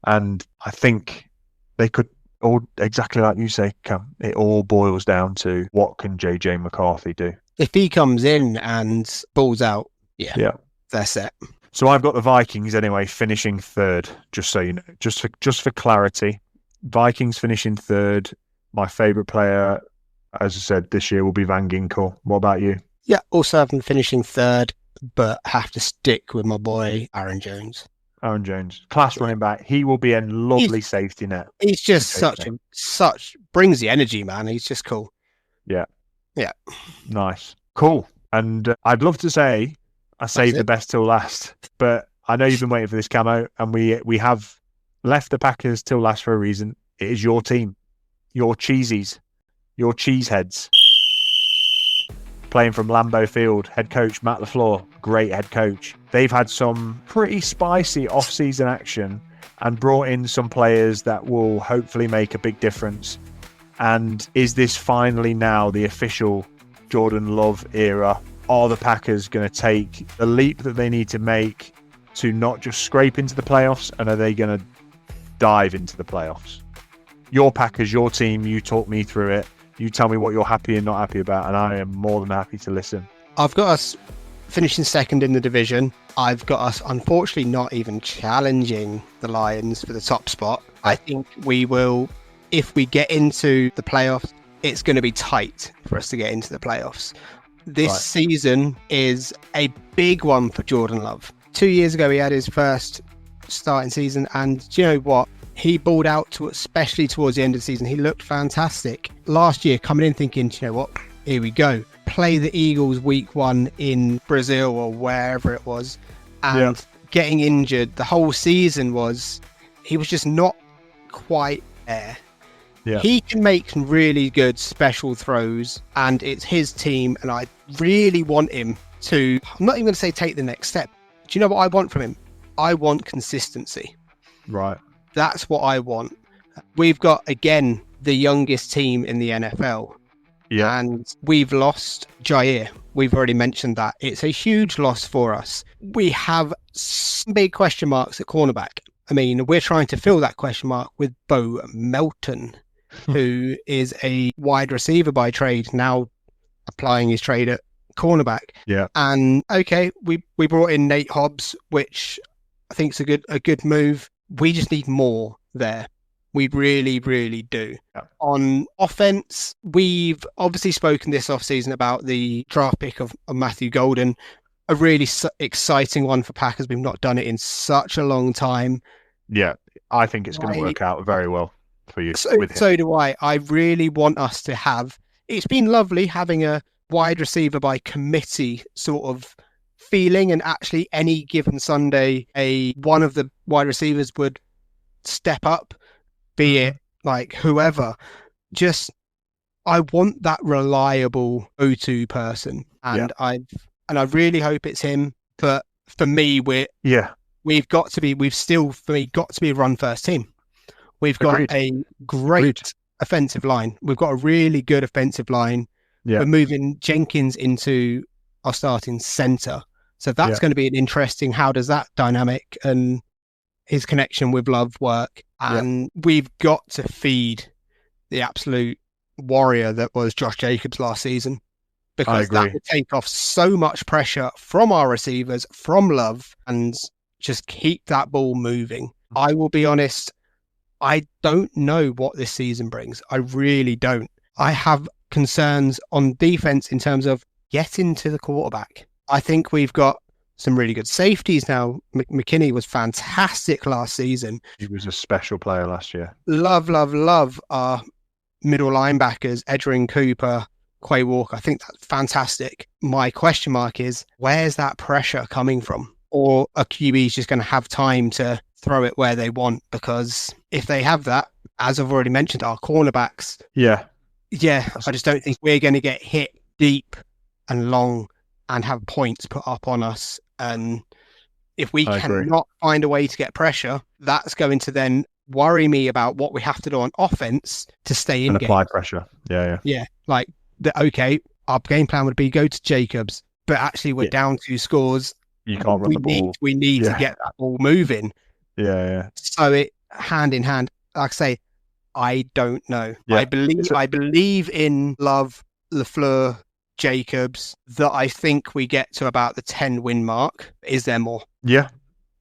and I think they could all, exactly like you say, Cam, it all boils down to what can JJ McCarthy do. If he comes in and balls out, they're set. So I've got the Vikings anyway, finishing third, just so you know, just for clarity. Vikings finishing third. My favourite player, as I said, this year will be Van Ginkel. What about you? Yeah, also have them finishing third, but have to stick with my boy, Aaron Jones. Aaron Jones, class running back. He will be a lovely safety net. He's just such brings the energy, man. He's just cool. Yeah. Yeah. Nice. Cool. And I'd love to say I saved the best till last, but I know you've been waiting for this, Camo, and we have left the Packers till last for a reason. It is your team, your cheesies, your cheeseheads. Playing from Lambeau Field, head coach Matt LaFleur, great head coach. They've had some pretty spicy off-season action and brought in some players that will hopefully make a big difference. And is this finally now the official Jordan Love era? Are the Packers going to take the leap that they need to make to not just scrape into the playoffs, and are they going to dive into the playoffs? Your Packers, your team, you talk me through it. You tell me what you're happy and not happy about, and I am more than happy to listen. I've got us finishing second in the division. I've got us, unfortunately, not even challenging the Lions for the top spot. I think we will, if we get into the playoffs, it's going to be tight for us to get into the playoffs. This season is a big one for Jordan Love. 2 years ago, he had his first starting season, and do you know what? He balled out, especially towards the end of the season. He looked fantastic. Last year, coming in thinking, do you know what? Here we go. Play the Eagles week 1 in Brazil or wherever it was. And getting injured, the whole season he was just not quite there. Yeah. He can make some really good special throws, and it's his team, and I really want him to, I'm not even going to say take the next step. Do you know what I want from him? I want consistency. Right. That's what I want. We've got, again, the youngest team in the NFL. Yeah. And we've lost Jair. We've already mentioned that. It's a huge loss for us. We have some big question marks at cornerback. I mean, we're trying to fill that question mark with Bo Melton, who is a wide receiver by trade, now applying his trade at cornerback. Yeah. And okay, we brought in Nate Hobbs, which I think is a good move. We just need more there. We really, really do. Yeah. On offense, we've obviously spoken this offseason about the draft pick of Matthew Golden, a really exciting one for Packers. We've not done it in such a long time. Yeah, I think it's going to work out very well for you. So do I. I really want us to have. It's been lovely having a wide receiver by committee sort of feeling, and actually any given Sunday, one of the wide receivers would step up, be it like whoever. Just I want that reliable go-to person, and I really hope it's him. But for me, we've still got to be a run first team. We've got a great offensive line. We've got a really good offensive line. Yeah. We're moving Jenkins into our starting center. So that's going to be an interesting, how does that dynamic and his connection with Love work? And we've got to feed the absolute warrior that was Josh Jacobs last season, because that will take off so much pressure from our receivers, from Love, and just keep that ball moving. I will be honest, I don't know what this season brings. I really don't. I have concerns on defense in terms of getting to the quarterback. I think we've got some really good safeties now. McKinney was fantastic last season. He was a special player last year. Love our middle linebackers, Edgerrin Cooper, Quay Walker. I think that's fantastic. My question mark is, where's that pressure coming from? Or a QB is just going to have time to throw it where they want? Because if they have that, as I've already mentioned, our cornerbacks. Yeah, I just don't think we're going to get hit deep and long and have points put up on us. And if we cannot find a way to get pressure, that's going to then worry me about what we have to do on offense to stay in and apply pressure. Yeah. Like, our game plan would be go to Jacobs, but actually we're down 2 scores. You can't run the ball. We need to get that ball moving. Yeah. So it hand in hand. Like I say, I don't know. Yeah. I believe in Love, LaFleur, Jacobs, that I think we get to about the 10-win mark. Is there more? Yeah.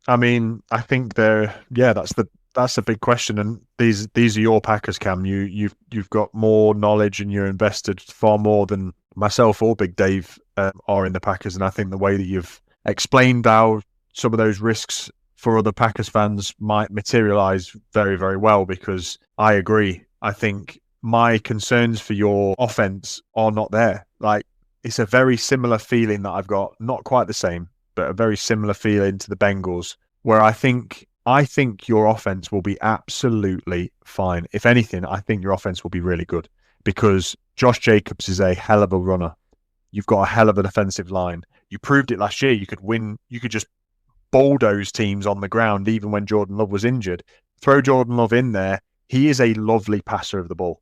I mean, I think that's the big question. And these are your Packers, Cam. You've got more knowledge and you're invested far more than myself or Big Dave are in the Packers. And I think the way that you've explained how some of those risks for other Packers fans might materialize very, very well, because I agree. I think my concerns for your offense are not there. Like, it's a very similar feeling that I've got, not quite the same, but a very similar feeling to the Bengals, where I think your offense will be absolutely fine. If anything, I think your offense will be really good, because Josh Jacobs is a hell of a runner. You've got a hell of an offensive line. You proved it last year. You could win. You could just bulldoze teams on the ground, even when Jordan Love was injured. Throw Jordan Love in there. He is a lovely passer of the ball.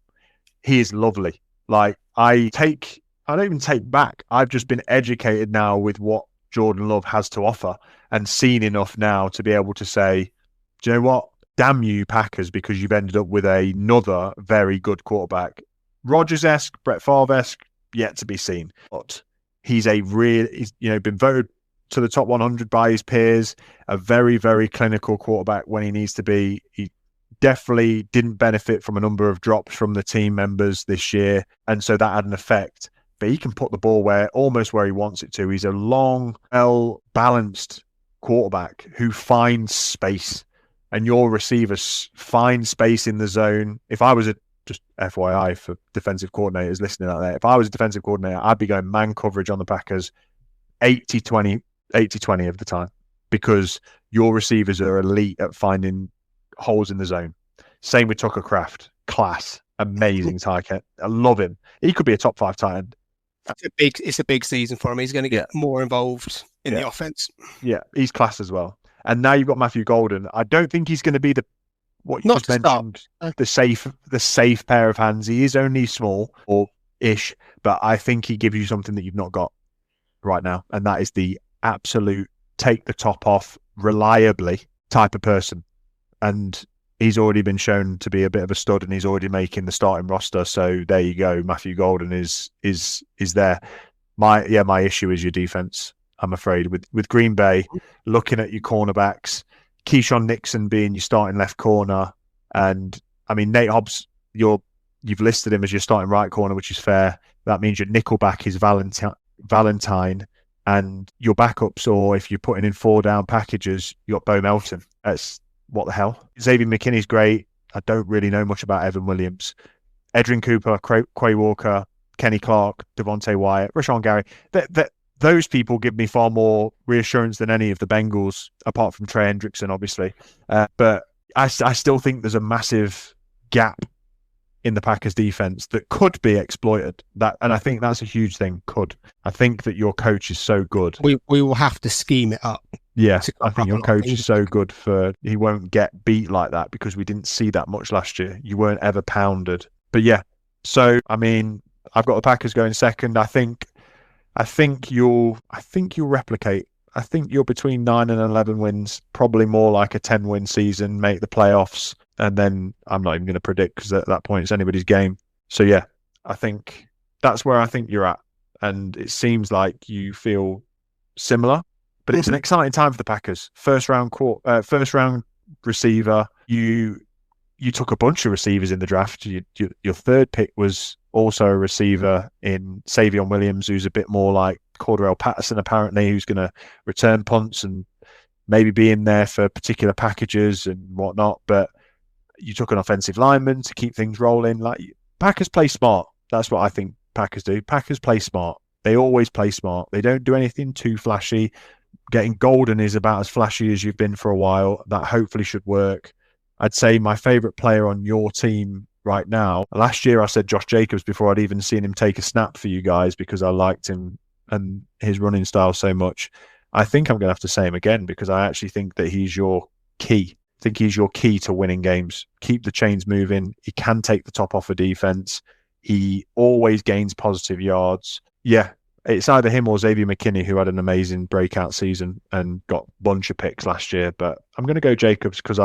He is lovely. Like, I don't even take back. I've just been educated now with what Jordan Love has to offer, and seen enough now to be able to say, do you know what? Damn you, Packers, because you've ended up with another very good quarterback. Rodgers-esque, Brett Favre-esque, yet to be seen. But he's been voted to the top 100 by his peers, a very, very clinical quarterback when he needs to be. He definitely didn't benefit from a number of drops from the team members this year, and so that had an effect. But he can put the ball almost where he wants it to. He's a long, well-balanced quarterback who finds space, and your receivers find space in the zone. If I was just FYI for defensive coordinators listening out there, if I was a defensive coordinator, I'd be going man coverage on the Packers 80-20 of the time, because your receivers are elite at finding holes in the zone. Same with Tucker Kraft. Class. Amazing tight end. I love him. He could be a top 5 tight end. It's a big season for him. He's going to get more involved in the offense. Yeah, he's class as well. And now you've got Matthew Golden. I don't think he's going to be what you just mentioned, the safe pair of hands. He is only small or ish, but I think he gives you something that you've not got right now, and that is the absolute take the top off reliably type of person. and he's already been shown to be a bit of a stud, and he's already making the starting roster. So there you go. Matthew Golden is there. My issue is your defense. I'm afraid with Green Bay, looking at your cornerbacks, Keyshawn Nixon being your starting left corner, and I mean Nate Hobbs, you've listed him as your starting right corner, which is fair. That means your nickelback is Valentine, and your backups, or if you're putting in 4 down packages, you got Bo Melton. That's what the hell. Xavier McKinney's great. I don't really know much about Evan Williams. Edrin Cooper, Quay Walker, Kenny Clark, Devontae Wyatt, Rashawn Gary. Those people give me far more reassurance than any of the Bengals, apart from Trey Hendrickson, obviously. But I still think there's a massive gap in the Packers defense that could be exploited. And I think that's a huge thing. I think that your coach is so good. We will have to scheme it up. Yeah, I think your coach is so good he won't get beat like that, because we didn't see that much last year. You weren't ever pounded. But yeah, so I mean, I've got the Packers going second. I think you'll replicate. I think you're between 9 and 11 wins, probably more like a 10-win season, make the playoffs, and then I'm not even going to predict, because at that point it's anybody's game. So yeah, I think that's where I think you're at, and it seems like you feel similar. But it's an exciting time for the Packers. First round receiver. You took a bunch of receivers in the draft. Your third pick was also a receiver in Savion Williams, who's a bit more like Cordarrelle Patterson, apparently, who's going to return punts and maybe be in there for particular packages and whatnot. But you took an offensive lineman to keep things rolling. Like, Packers play smart. That's what I think Packers do. Packers play smart. They always play smart. They don't do anything too flashy. Getting Golden is about as flashy as you've been for a while. That hopefully should work. I'd say my favourite player on your team right now, last year I said Josh Jacobs before I'd even seen him take a snap for you guys, because I liked him and his running style so much. I think I'm going to have to say him again, because I actually think that he's your key. I think he's your key to winning games. Keep the chains moving. He can take the top off a defense. He always gains positive yards. Yeah, it's either him or Xavier McKinney, who had an amazing breakout season and got a bunch of picks last year. But I'm going to go Jacobs, because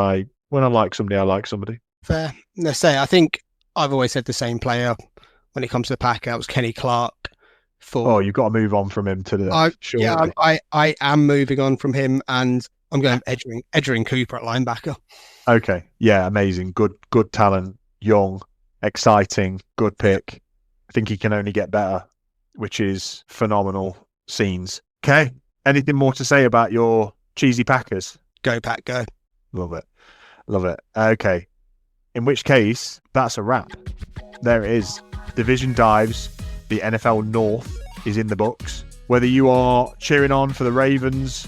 when I like somebody, I like somebody. Fair. Let's say, I think I've always said the same player when it comes to the Packer. It was Kenny Clark. You've got to move on from him to the. Yeah, I am moving on from him, and I'm going Edrin Cooper at linebacker. Okay. Yeah, amazing. Good talent. Young, exciting, good pick. I think he can only get better, which is phenomenal scenes. Okay. Anything more to say about your cheesy Packers? Go Pack, go. Love it. Okay. In which case, that's a wrap. There it is. Division dives. The NFL North is in the books. Whether you are cheering on for the Ravens,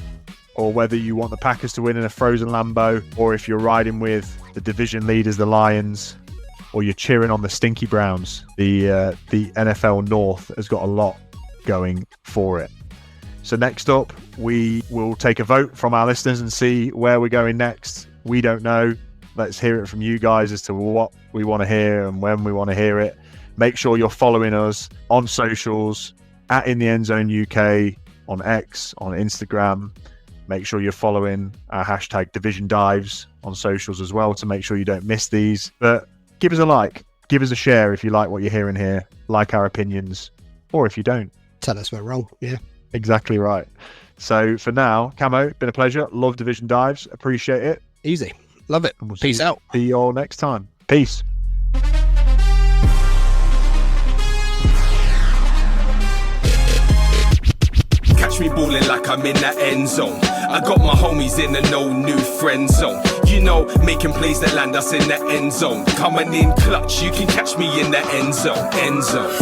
or whether you want the Packers to win in a frozen Lambeau, or if you're riding with the division leaders, the Lions, or you're cheering on the stinky Browns, the NFL North has got a lot going for it. So next up, we will take a vote from our listeners and see where we're going next. We don't know. Let's hear it from you guys as to what we want to hear and when we want to hear it. Make sure you're following us on socials at In the End Zone UK, on X, on Instagram. Make sure you're following our hashtag Division Dives on socials as well to make sure you don't miss these. But give us a like, give us a share if you like what you're hearing here, like our opinions, or if you don't, tell us we're wrong. Yeah, exactly right. So for now, Camo, been a pleasure. Love Division Dives. Appreciate it. Easy. Love it. We'll Peace out. See you all next time. Peace. Catch me balling like I'm in the end zone. I got my homies in the no new friend zone. You know, making plays that land us in the end zone. Coming in clutch, you can catch me in the end zone. End zone.